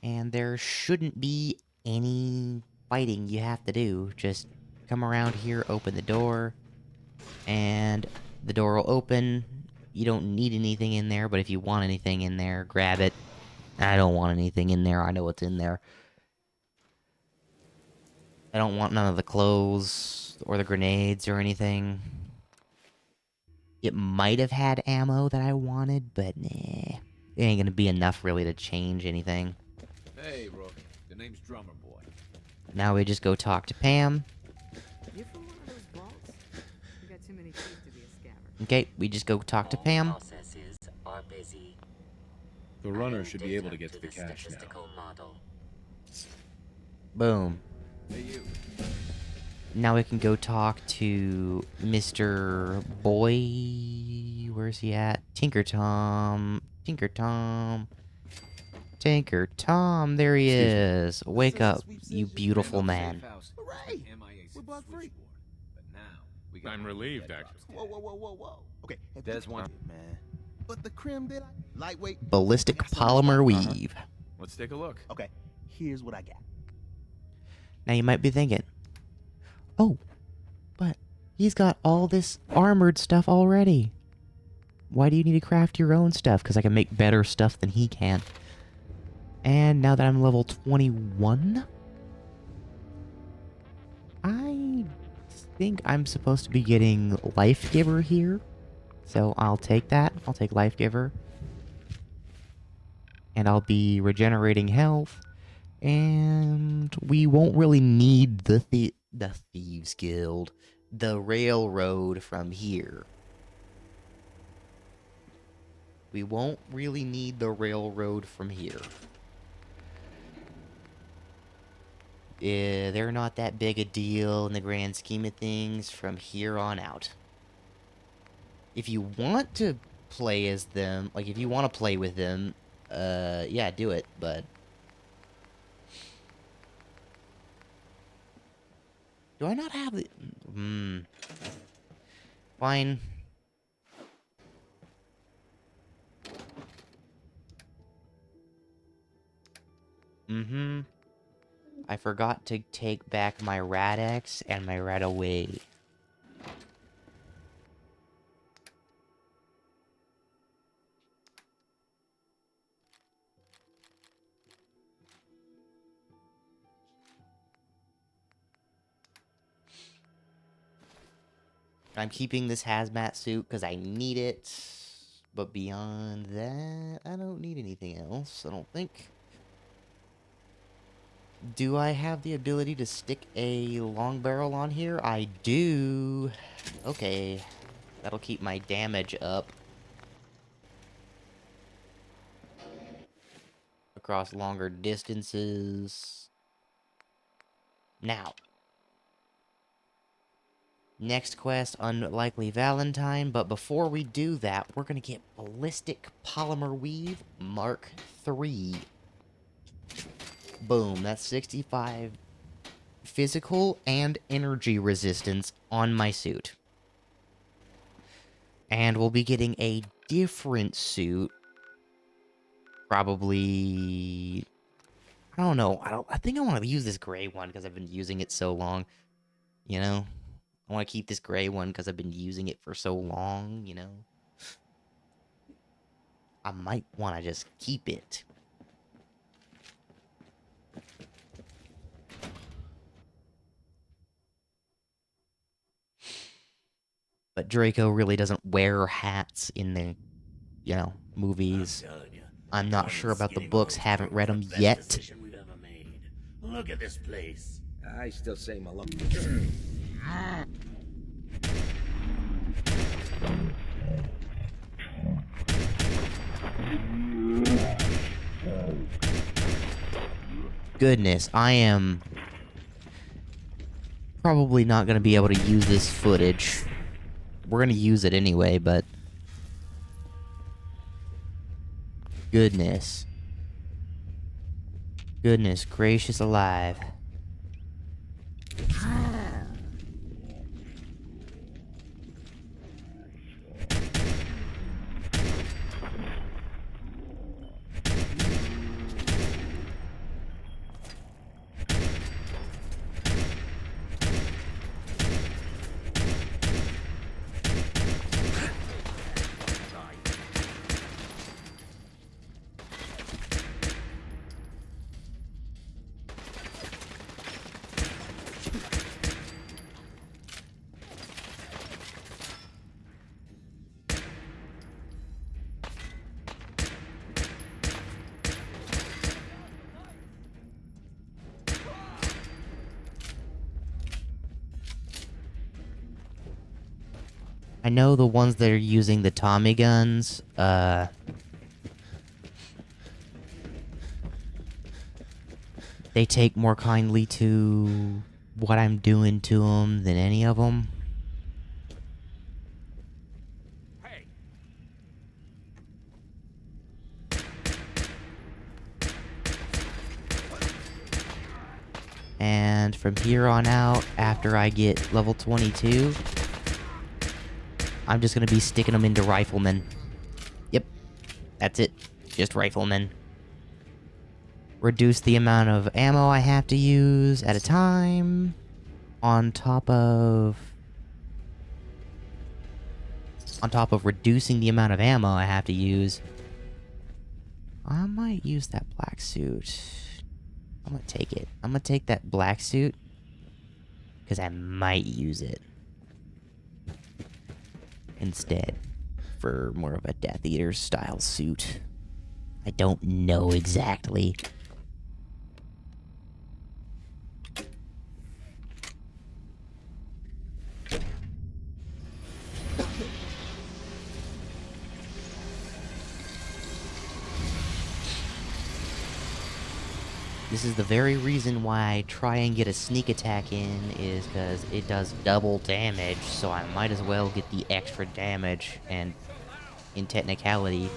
And there shouldn't be any fighting you have to do. Just come around here, open the door, and the door will open. You don't need anything in there, but if you want anything in there, grab it. I don't want anything in there. I know what's in there. I don't want none of the clothes or the grenades or anything. It might have had ammo that I wanted, but nah. It ain't gonna be enough really to change anything. Hey, Rook. The name's Drummer Boy. Now we just go talk to Pam. You from one of those vaults? You got too many teeth to be a scammer. Okay, we just go talk to Pam. Processes are busy. The runner should be able to get to the cache now. Statistical model. Boom. Hey, you. Now we can go talk to Mr. Boy. Where's he at? Tinker Tom. Tinker Tom. Tinker Tom. There he is. Wake up, you beautiful man. Hooray! We're bug free. I'm relieved, actually. Whoa. Okay, There's one. man. But the creme de la lightweight Ballistic polymer weave. Let's take a look. Okay, here's what I got. Now you might be thinking, oh, but he's got all this armored stuff already. Why do you need to craft your own stuff? Because I can make better stuff than he can. And now that I'm level 21, I think I'm supposed to be getting Life Giver here. So I'll take that. I'll take Life Giver. And I'll be regenerating health. And we won't really need the Thieves Guild, the railroad from here. We won't really need the railroad from here. They're not that big a deal in the grand scheme of things from here on out. If you want to play as them. Like, if you want to play with them, yeah, do it, but... Do I not have the... Fine. I forgot to take back my Rad-X and my Rad-Away. I'm keeping this hazmat suit because I need it. But beyond that, I don't need anything else, I don't think. Do I have the ability to stick a long barrel on here? I do. Okay. That'll keep my damage up. Across longer distances. Now. Next quest, Unlikely Valentine. But before we do that, we're going to get Ballistic Polymer Weave Mark III. Boom, that's 65 physical and energy resistance on my suit. And we'll be getting a different suit. Probably... I don't know. I think I want to use this gray one because I've been using it so long. You know? I want to keep this gray one because I've been using it for so long, you know? I might want to just keep it. But Draco really doesn't wear hats in the, you know, movies. I'm not sure about the books, haven't read them yet. Look at this place. I still say Malone. Goodness, I am probably not going to be able to use this footage. We're going to use it anyway, but... Goodness. Goodness gracious alive. I know the ones that are using the Tommy guns, they take more kindly to what I'm doing to them than any of them. Hey. And from here on out, after I get level 22, I'm just going to be sticking them into riflemen. Yep, that's it. Just riflemen. Reduce the amount of ammo I have to use at a time. On top of reducing the amount of ammo I have to use. I might use that black suit. I'm going to take it. I'm going to take that black suit. Because I might use it. Instead, for more of a Death Eater style suit. I don't know exactly. This is the very reason why I try and get a sneak attack in, is because it does double damage, so I might as well get the extra damage and in technicality,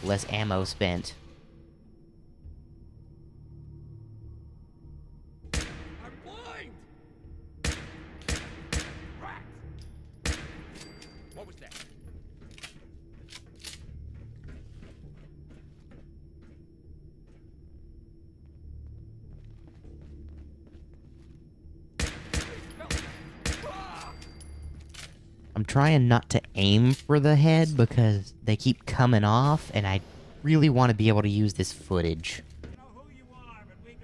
less ammo spent. I'm blind! Rat! What was that? I'm trying not to aim for the head because they keep coming off, and I really want to be able to use this footage.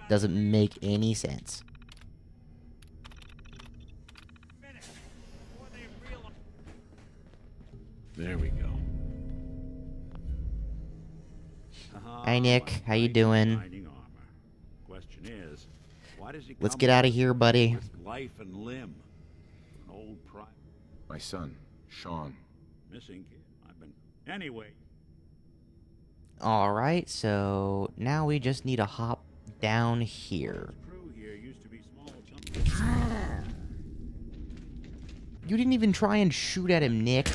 Doesn't make any sense. There we go. Hi, Nick. How you doing? Question is, why does he Let's come get out of to here, buddy. risk life and limb? An old private My son, Sean. missing kid. I've been anyway. Alright, so now we just need to hop down here. Crew here used to be small. You didn't even try and shoot at him, Nick.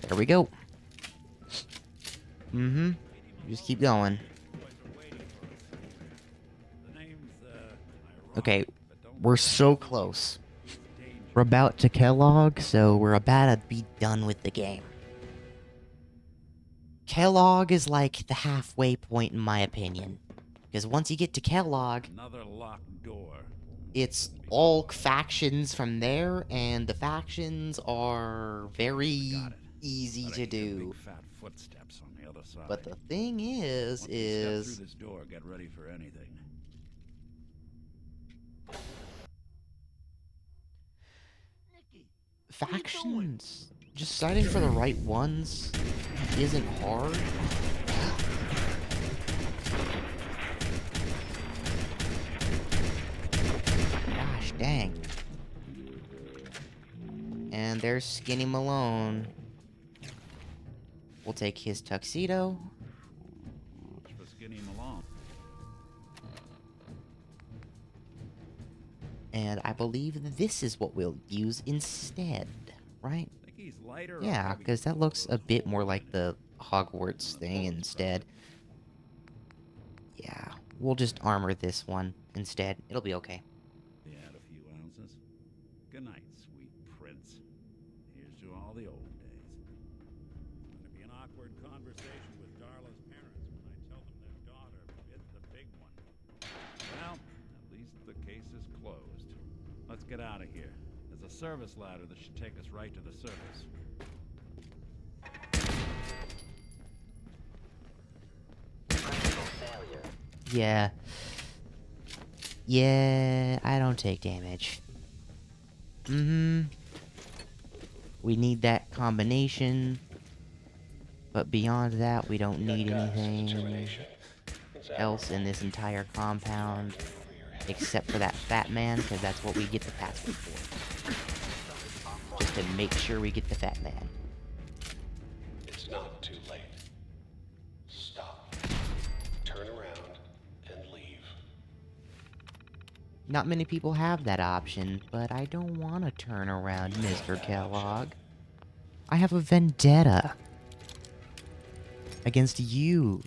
There we go. Mm-hmm. Just keep going. Okay, we're so close. We're about to Kellogg, so we're about to be done with the game. Kellogg is like the halfway point in my opinion. Because once you get to Kellogg, Another locked door. it's all factions from there, and the factions are very easy to do. Big fat footsteps on the other side. But the thing is, Once we step through this door, get ready for anything. factions, just deciding for the right ones isn't hard. Gosh dang. And there's Skinny Malone. We'll take his tuxedo. For Skinny Malone. And I believe this is what we'll use instead, right? Think he's lighter or Yeah, heavier? because that looks a bit more like the Hogwarts thing instead. Yeah, we'll just armor this one instead. It'll be okay. Yeah, add a few ounces. Good night, sweet prince. Here's to all the old days. It's going to be an awkward conversation with Darla's parents when I tell them their daughter bit the big one. Well, at least the case is closed. Let's get out of here. There's a service ladder that should take us right to the surface. Yeah. Yeah, I don't take damage. We need that combination. But beyond that, we don't need anything else in this entire compound. Except for that fat man, because that's what we get the password for. Just to make sure we get the fat man. It's not too late. Stop. Turn around and leave. Not many people have that option, but I don't want to turn around, Mr. Kellogg. I have a vendetta against you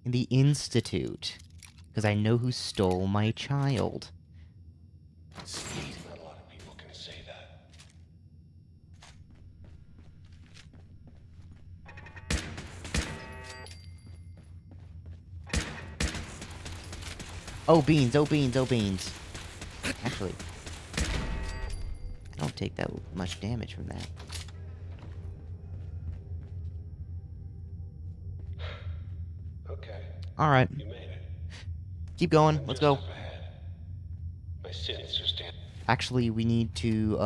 and the Institute, because I know who stole my child. Sweet. Not a lot of people can say that. Oh, beans, oh, beans, oh, beans. Actually, I don't take that much damage from that. Okay. Alright. You made it. Keep going, let's go. My sins are standing. Actually, we need to,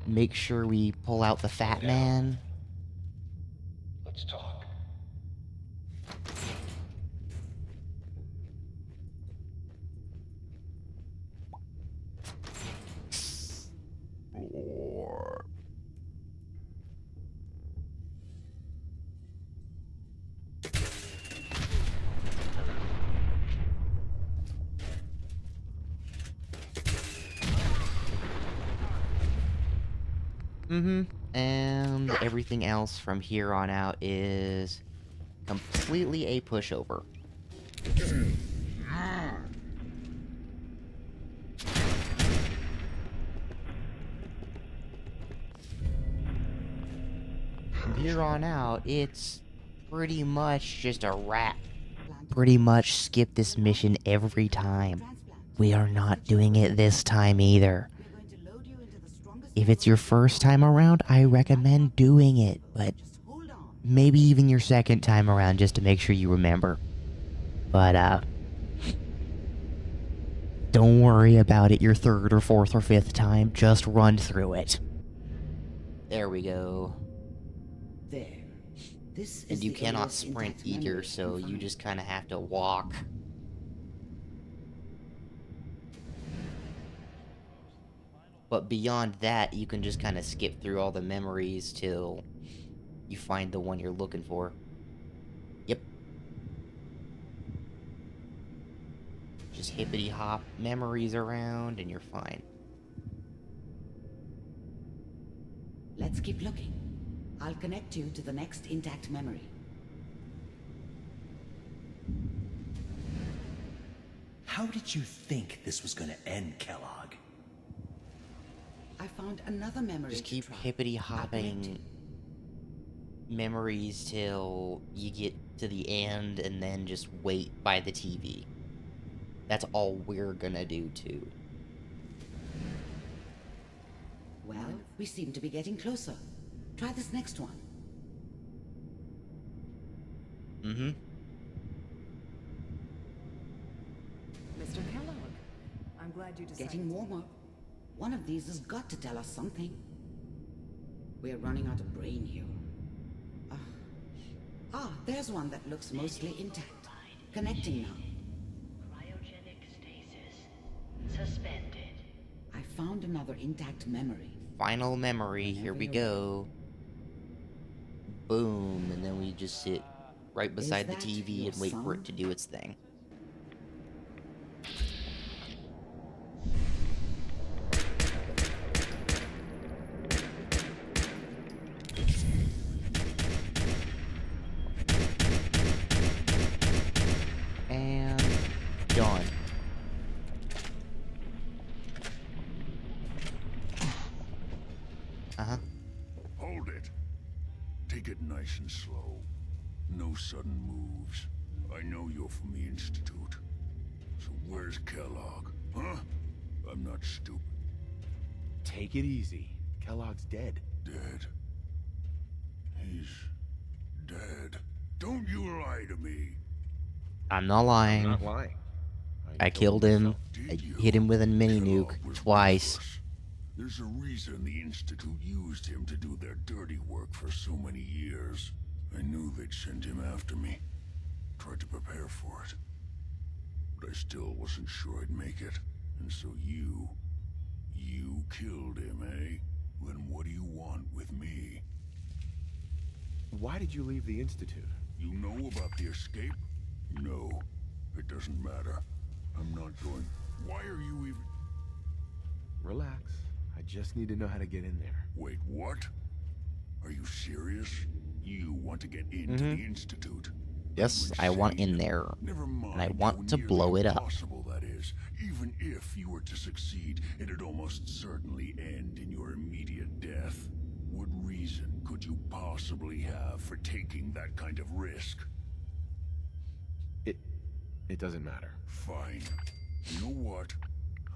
make sure we pull out the fat man. Let's talk. And everything else from here on out is completely a pushover. From here on out, it's pretty much just a rat. Pretty much skip this mission every time. We are not doing it this time either. If it's your first time around, I recommend doing it, but maybe even your second time around just to make sure you remember. But, don't worry about it your third or fourth or fifth time, just run through it. There we go. There. This And you cannot sprint either, so you just kind of have to walk. But beyond that, you can just kind of skip through all the memories till you find the one you're looking for. Yep. Just hippity hop memories around and you're fine. Let's keep looking. I'll connect you to the next intact memory. How did you think this was gonna end, Kellogg? I found another memory. Just keep hippity hopping memories till you get to the end and then just wait by the TV. That's all we're gonna do too. Well, we seem to be getting closer. Try this next one. Mr. Kellogg, I'm glad you decided. Getting warmer. One of these has got to tell us something. We're running out of brain here. There's one that looks mostly intact. Connecting now. Cryogenic stasis. Suspended. I found another intact memory. Final memory, here we go. Boom, and then we just sit right beside the TV and wait for it to do its thing. And done. Hold it. Take it nice and slow. No sudden moves. I know you're from the Institute. So where's Kellogg? Huh? I'm not stupid. Take it easy. Kellogg's dead. Dead? He's dead. Don't you lie to me. I'm not lying. I'm not lying. I killed him. I hit him with a mini nuke twice. There's a reason the Institute used him to do their dirty work for so many years. I knew they'd send him after me. Tried to prepare for it. But I still wasn't sure I'd make it. And so you killed him, eh? Then what do you want with me? Why did you leave the Institute? You know about the escape? No, it doesn't matter. I'm not going. Why are you even... Relax. I just need to know how to get in there. Wait, what? Are you serious? You want to get into the Institute? Yes, I want in there. Never mind. And I want to blow it up. Impossible, that is. Even if you were to succeed, it'd almost certainly end in your immediate death. What reason could you possibly have for taking that kind of risk? It doesn't matter. Fine. You know what?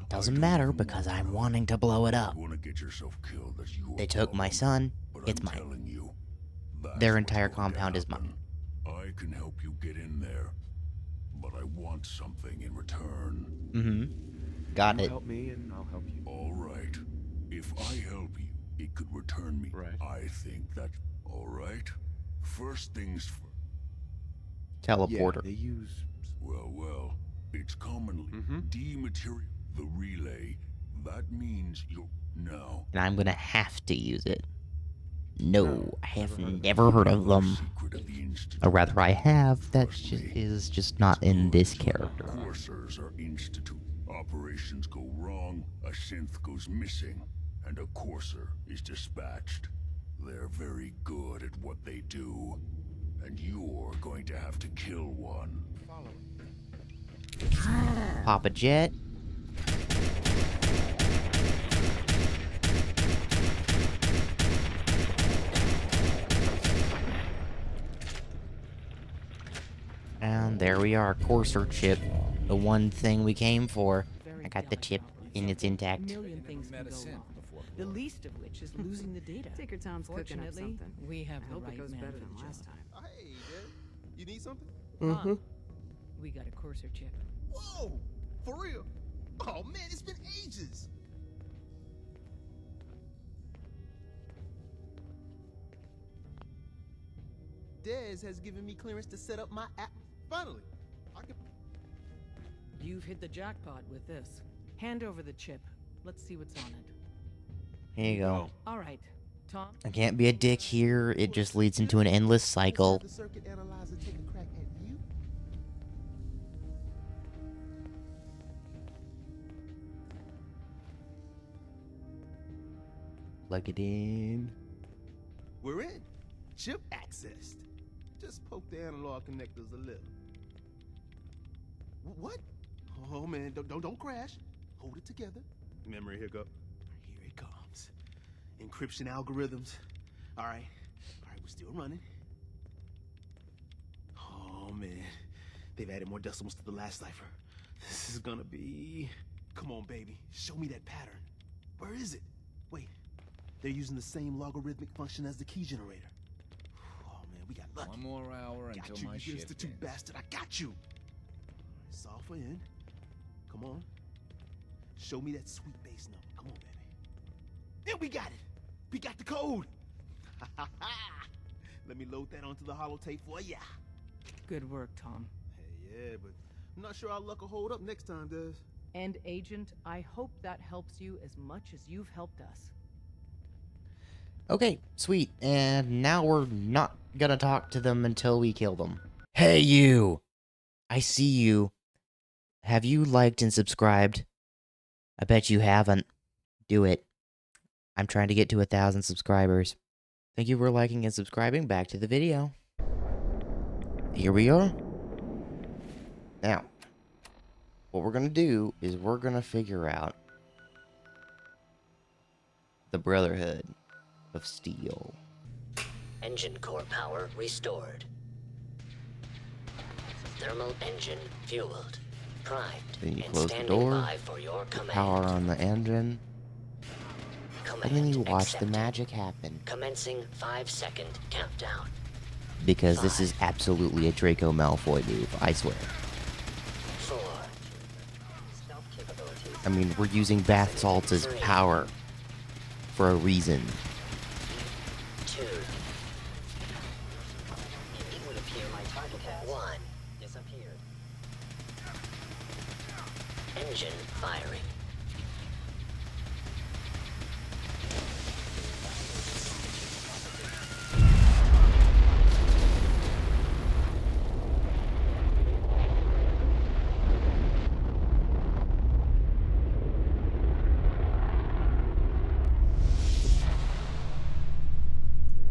It doesn't matter because I'm wanting to blow it up. You want to get yourself killed, that's your They took my son. It's I'm mine. telling you, Their entire compound is mine. I can help you get in there, but I want something in return. Got it. Help me and I'll help you. All right. If I help you, it could return me. Right. I think that. All right. First things first. Teleporter. Yeah, they use... Well. It's commonly dematerial. The relay. That means you'll now. And I'm gonna have to use it. No, I have never heard of them. Or rather, I have. That is just not in this character. Coursers are Institute. Operations go wrong, a synth goes missing. and a courser is dispatched. They're very good at what they do, and you're going to have to kill one. Papa Jet. And there we are, Courser chip. The one thing we came for. I got the chip, and it's intact. A million things can go wrong. The least of which is losing the data. Tinker Tom's cooking up Fortunately, something. we have I the hope right it goes man better for than the last job. time. Hey, Dad. You need something? Tom, we got a courser chip. Whoa! For real? Oh man, it's been ages. Dez has given me clearance to set up my app. Finally, I can. You've hit the jackpot with this. Hand over the chip. Let's see what's on it. Here you go. All right, Tom. I can't be a dick here. It just leads into an endless cycle. The circuit analyzer take a crack at you. Plug it in. We're in. Chip accessed. Just poke the analog connectors a little. What? Oh man, don't crash. Hold it together. Memory hiccup. Here it comes. Encryption algorithms. All right, we're still running. Oh man, they've added more decimals to the last cipher. This is gonna be. Come on, baby, show me that pattern. Where is it? Wait, they're using the same logarithmic function as the key generator. Oh man, we got lucky. One more hour Got until you, my you shift institute ends. bastard. I got you. Solve for in. Come on. Show me that sweet bass number. Come on, baby. And we got it. We got the code. Let me load that onto the holotape for ya. Good work, Tom. Hey, yeah, but I'm not sure our luck will hold up next time, Des. And Agent, I hope that helps you as much as you've helped us. Okay, sweet. And now we're not gonna talk to them until we kill them. Hey, you! I see you. Have you liked and subscribed? I bet you haven't. Do it. I'm trying to get to 1,000 subscribers. Thank you for liking and subscribing. Back to the video. Here we are. Now, what we're gonna do is we're gonna figure out the Brotherhood of Steel. Engine core power restored. Thermal engine fueled. Primed. Then you and close the standing door, by for your put command. power on the engine, and then you watch the accepted. magic happen. Commencing 5-second countdown. Because this is absolutely a Draco Malfoy move, I swear. 4. Stealth capabilities. I mean, we're using bath salts as power for a reason. 2. It would appear my target has 1. Disappeared. Engine firing.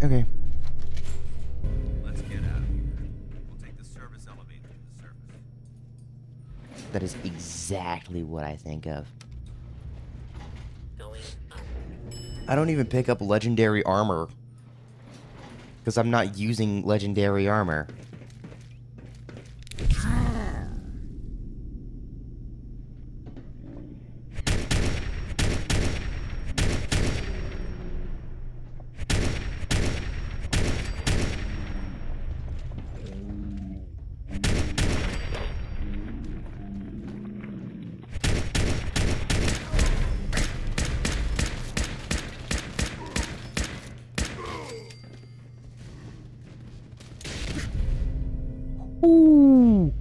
Okay. Let's get out of here. We'll take the service elevator to the surface. That is exactly what I think of. Going up. I don't even pick up legendary armor. Because I'm not using legendary armor. Ooh.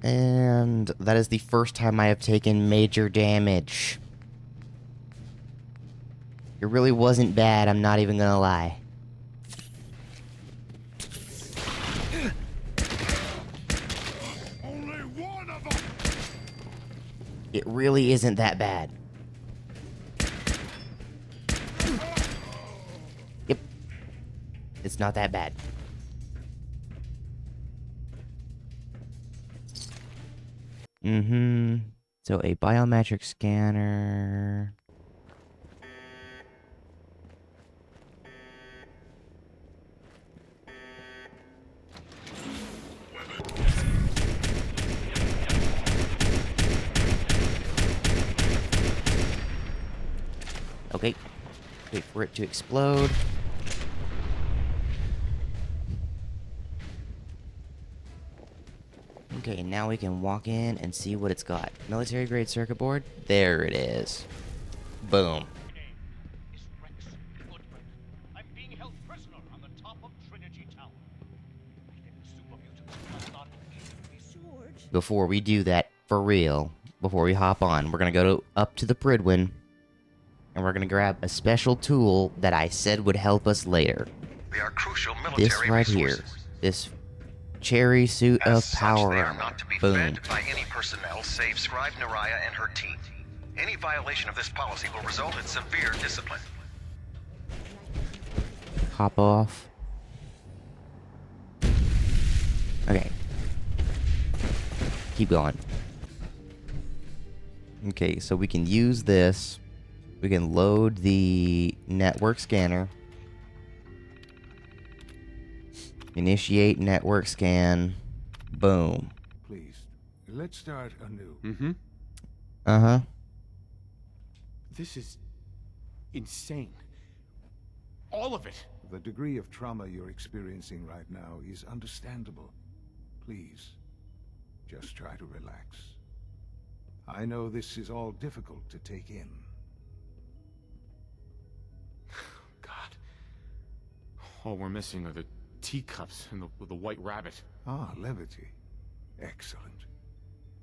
And that is the first time I have taken major damage. It really wasn't bad, I'm not even gonna lie. Only one of them! It really isn't that bad. Yep. It's not that bad. So a biometric scanner. Okay. Wait for it to explode. Okay, and now we can walk in and see what it's got. Military grade circuit board. There it is. Boom. I'm being held prisoner on the top of Trinity Tower. Before we do that, for real, before we hop on, we're gonna go up to the Pridwin, and we're gonna grab a special tool that I said would help us later. They are crucial military This right resources. here. This cherry suit As of such, power they are armor. not to be Boom. fed by any personnel save Scribe Naraya and her team. Any violation of this policy will result in severe discipline. Hop off. Okay. Keep going. Okay, so we can use this. We can load the network scanner. Initiate network scan. Boom. Please, let's start anew. Mm-hmm. Uh-huh. This is insane. All of it. The degree of trauma you're experiencing right now is understandable. Please, just try to relax. I know this is all difficult to take in. God. All we're missing are the teacups and the white rabbit. Ah, levity. Excellent.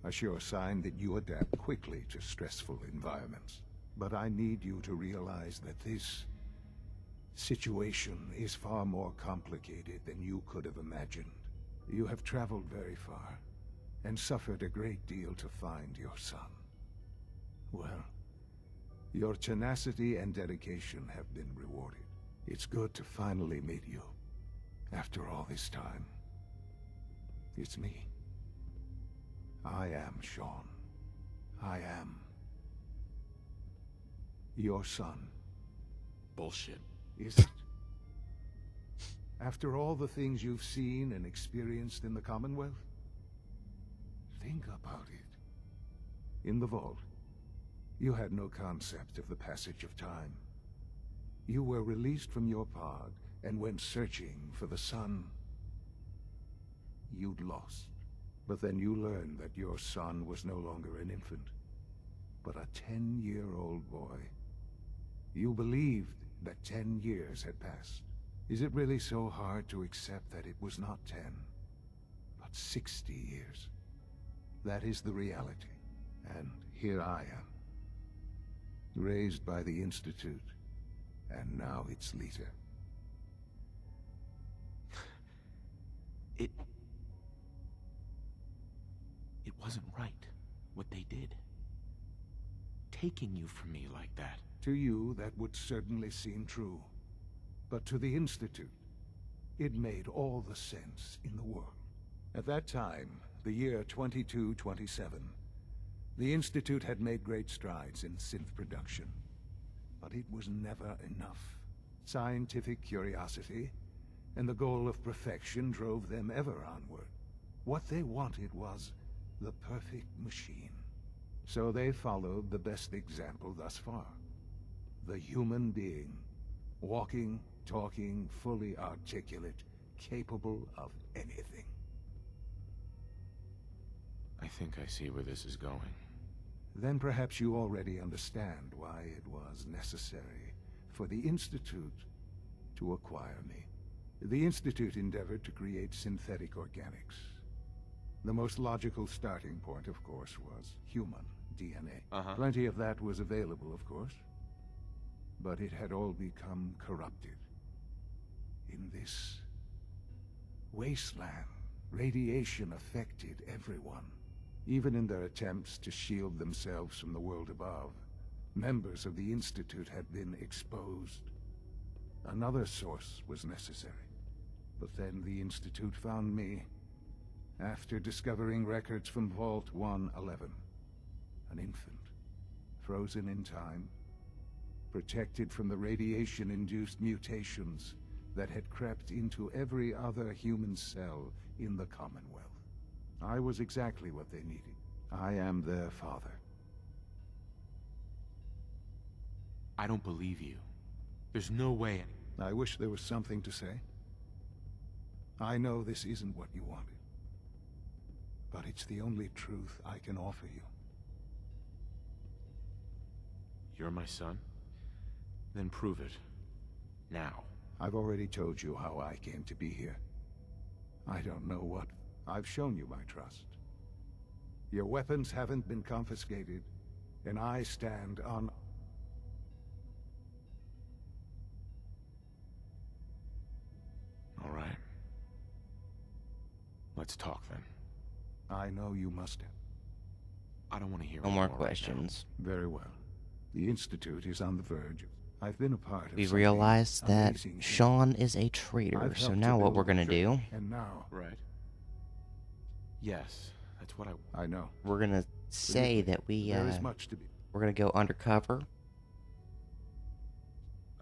A sure sign that you adapt quickly to stressful environments. But I need you to realize that this situation is far more complicated than you could have imagined. You have traveled very far, and suffered a great deal to find your son. Well, your tenacity and dedication have been rewarded. It's good to finally meet you. After all this time, it's me. I am Sean. I am your son. Bullshit. Is it? After all the things you've seen and experienced in the Commonwealth? Think about it. In the vault, you had no concept of the passage of time. You were released from your pod and went searching for the son you'd lost. But then you learned that your son was no longer an infant, but a 10-year-old boy. You believed that 10 years had passed. Is it really so hard to accept that it was not 10, but 60 years? That is the reality. And here I am, raised by the Institute, and now its leader. It wasn't right, what they did. Taking you from me like that. To you, that would certainly seem true. But to the Institute, it made all the sense in the world. At that time, the year 2227, the Institute had made great strides in synth production. But it was never enough. Scientific curiosity and the goal of perfection drove them ever onward. What they wanted was the perfect machine. So they followed the best example thus far. The human being. Walking, talking, fully articulate, capable of anything. I think I see where this is going. Then perhaps you already understand why it was necessary for the Institute to acquire me. The Institute endeavored to create synthetic organics. The most logical starting point, of course, was human DNA. Plenty of that was available, of course. But it had all become corrupted. In this wasteland, radiation affected everyone. Even in their attempts to shield themselves from the world above, members of the Institute had been exposed. Another source was necessary. But then the Institute found me, after discovering records from Vault 111. An infant, frozen in time, protected from the radiation-induced mutations that had crept into every other human cell in the Commonwealth. I was exactly what they needed. I am their father. I don't believe you. There's no way. I wish there was something to say. I know this isn't what you wanted, but it's the only truth I can offer you. You're my son? Then prove it. Now. I've already told you how I came to be here. I don't know what. I've shown you my trust. Your weapons haven't been confiscated, and I stand on... All right. Let's talk then. I know you must have. I don't want to hear no more questions. Right. Very well. The Institute is on the verge. I've been a part of... We realized that Sean is a traitor, so now what we're gonna do... And now... Right. Yes, that's what I know. We're gonna say that we, there is much to be. We're gonna go undercover.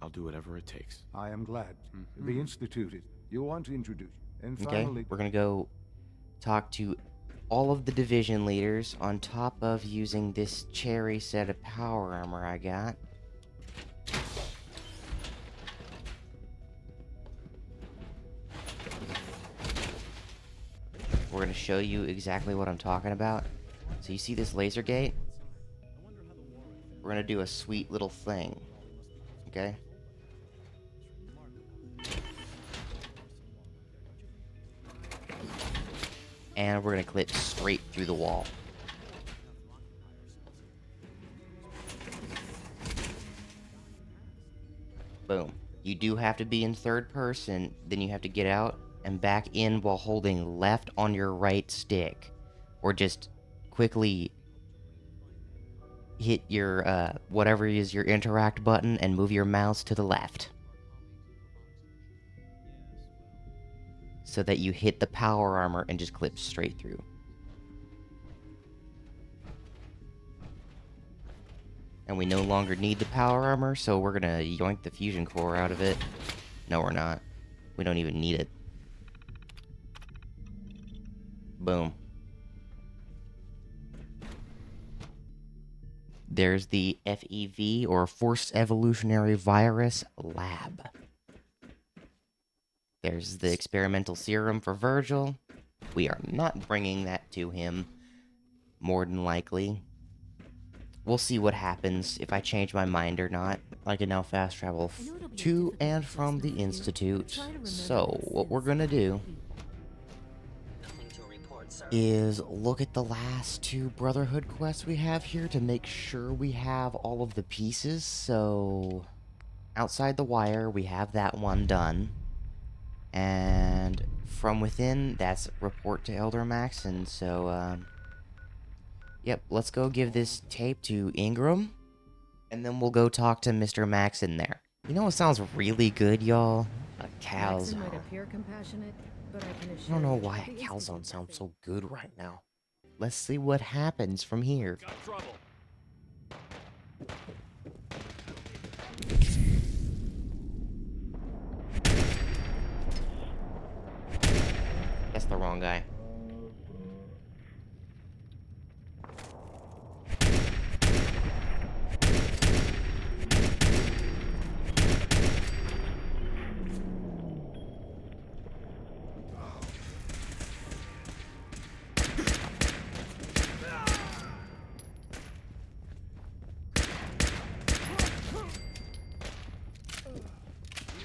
I'll do whatever it takes. I am glad. The Institute is... You want to introduce... And okay, finally... we're gonna go talk to all of the division leaders on top of using this cherry set of power armor I got. We're going to show you exactly what I'm talking about. So you see this laser gate? We're going to do a sweet little thing. Okay? And we're going to clip straight through the wall. Boom. You do have to be in third person, then you have to get out and back in while holding left on your right stick. Or just quickly hit your, whatever is your interact button and move your mouse to the left. So that you hit the power armor and just clip straight through. And we no longer need the power armor, so we're gonna yoink the fusion core out of it. No, we're not. We don't even need it. Boom. There's the FEV, or Forced Evolutionary Virus Lab. There's the experimental serum for Virgil. We are not bringing that to him, more than likely. We'll see what happens, if I change my mind or not. I can now fast travel to and from the Institute. So, what we're gonna do is look at the last two Brotherhood quests we have here to make sure we have all of the pieces. So, outside the wire, we have that one done. And from within, that's report to Elder Maxon. So, yep, let's go give this tape to Ingram. And then we'll go talk to Mr. Maxon there. You know what sounds really good, y'all? A calzone. Might appear compassionate, but I don't know why a calzone sounds so good right now. Let's see what happens from here. Got trouble. That's the wrong guy.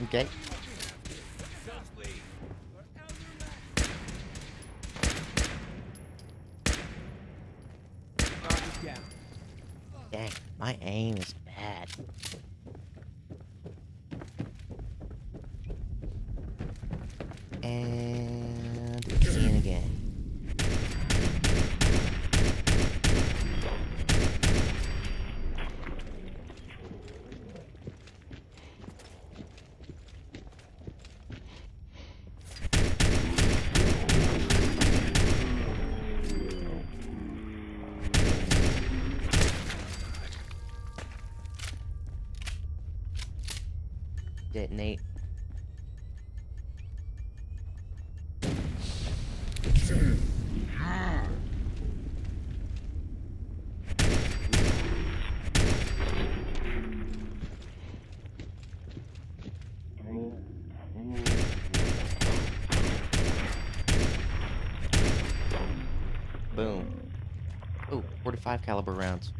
Okay. Dang, my aim is bad. And in again. Detonate. Boom. Oh, 45 caliber rounds.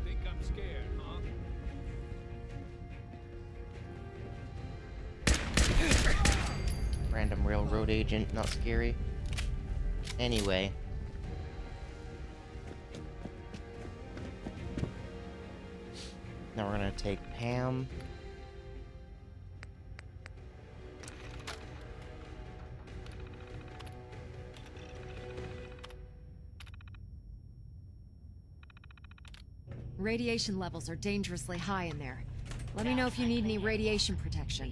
Think I'm scared, huh? Random railroad agent, not scary. Anyway. Now we're gonna take Pam. Radiation levels are dangerously high in there. Let me know if you need any radiation protection.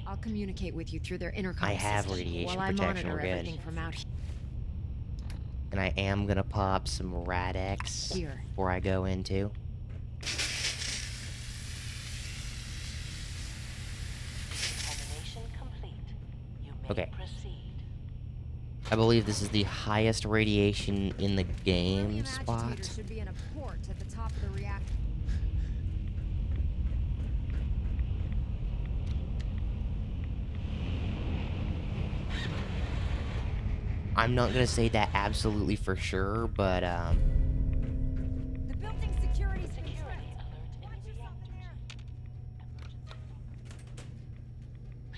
I'll communicate with you through their intercom I have system radiation while I protection, monitor we're good. everything from out here. And I am gonna pop some Rad-X before I go into. Okay. I believe this is the highest radiation in the game spot. Should be in a port at the top of the reactor. I'm not gonna say that absolutely for sure, but The building security alert.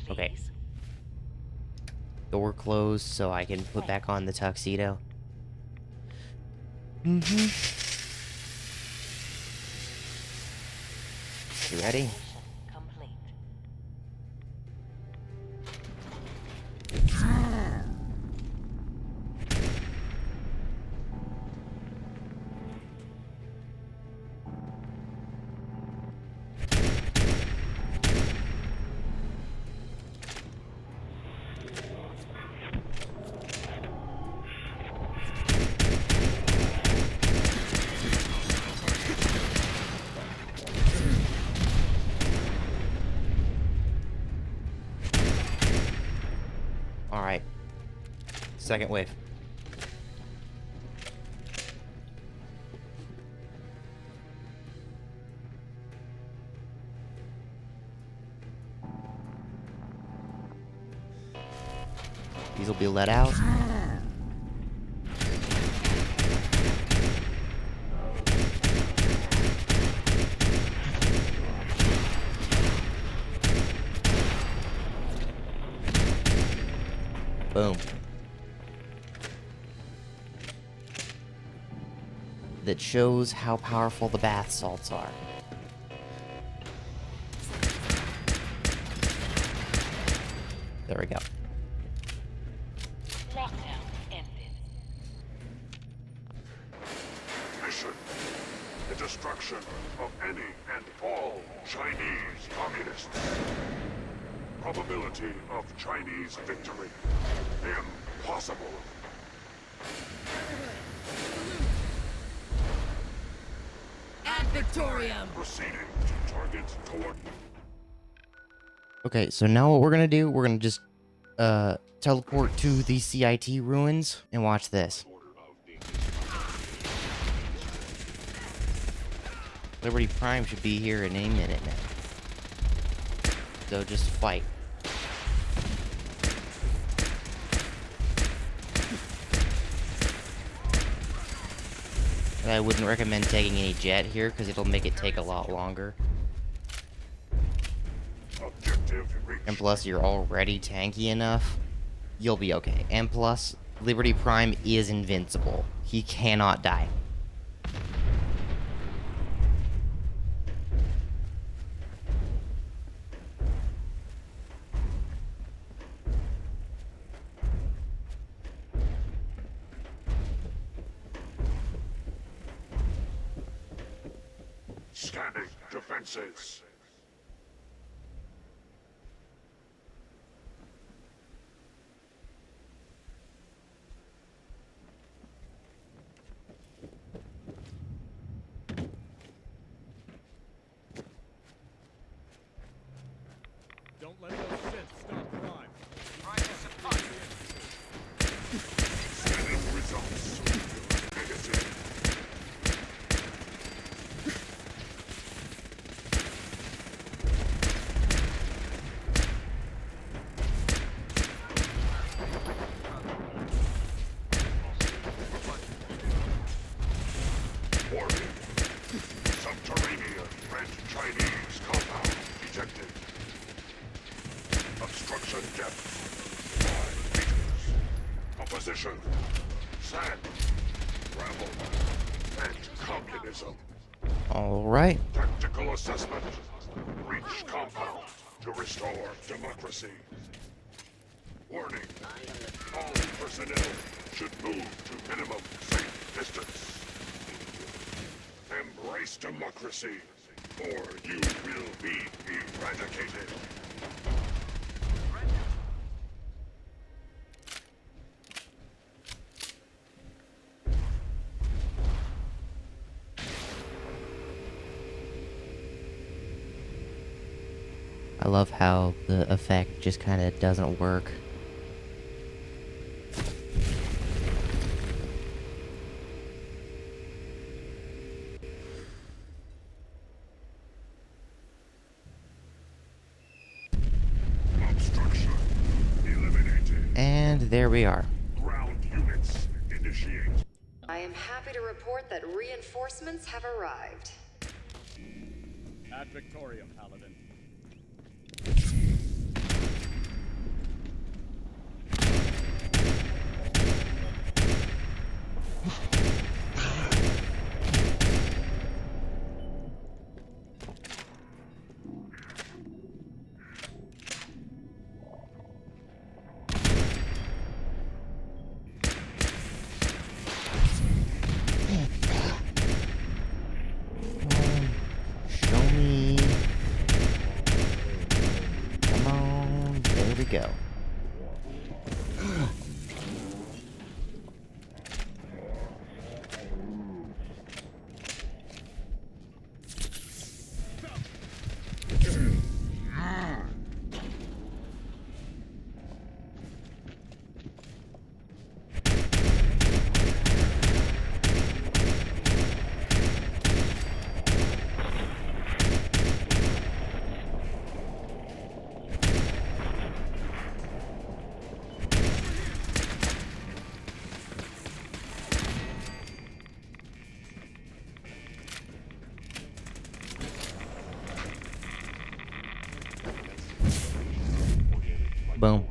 okay. Door closed so I can put back on the tuxedo. You ready? Alright. Second wave. These will be let out. Boom. That shows how powerful the bath salts are. There we go. Lockdown ended. Mission: the destruction of any and all Chinese communists. Probability of Chinese victory: impossible. Ad Victoriam. Proceeding to target coordinate. Okay, so now what we're gonna do, we're gonna just teleport to the CIT ruins and watch this. Liberty Prime should be here in a minute now. So just fight. But I wouldn't recommend taking any jet here because it'll make it take a lot longer. And plus, you're already tanky enough. You'll be okay. And plus, Liberty Prime is invincible. He cannot die. Scanning defenses. Don't let those synths stop crime. Try this at punch. Scanning results. Negative. Warning. Subterranean Red Chinese compound detected. Obstruction depth 5 meters. Opposition. Sand. Gravel. And communism. Alright. Tactical assessment. Breach compound to restore democracy. Warning. All personnel should move to minimum safe distance. Embrace democracy, or you will be eradicated. I love how the effect just kind of doesn't work. Obstruction eliminated. And there we are. Ground units initiate. I am happy to report that reinforcements have arrived. Ad Victoria, Paladin. Show me. Come on. There we go. Boom.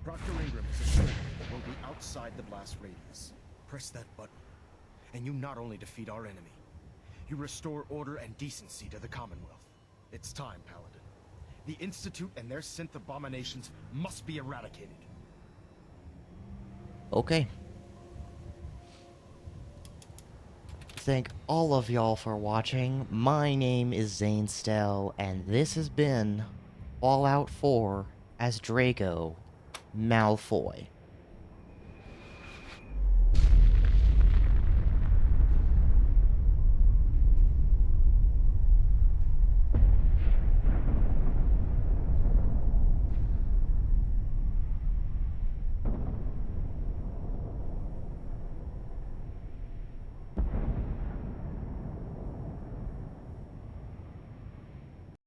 Proctor Ingram is assured that we'll be outside the blast radius. Press that button, and you not only defeat our enemy, you restore order and decency to the Commonwealth. It's time, Paladin. The Institute and their synth abominations must be eradicated. Okay. Thank all of y'all for watching. My name is Zane Stell, and this has been Fallout 4 as Draco Malfoy.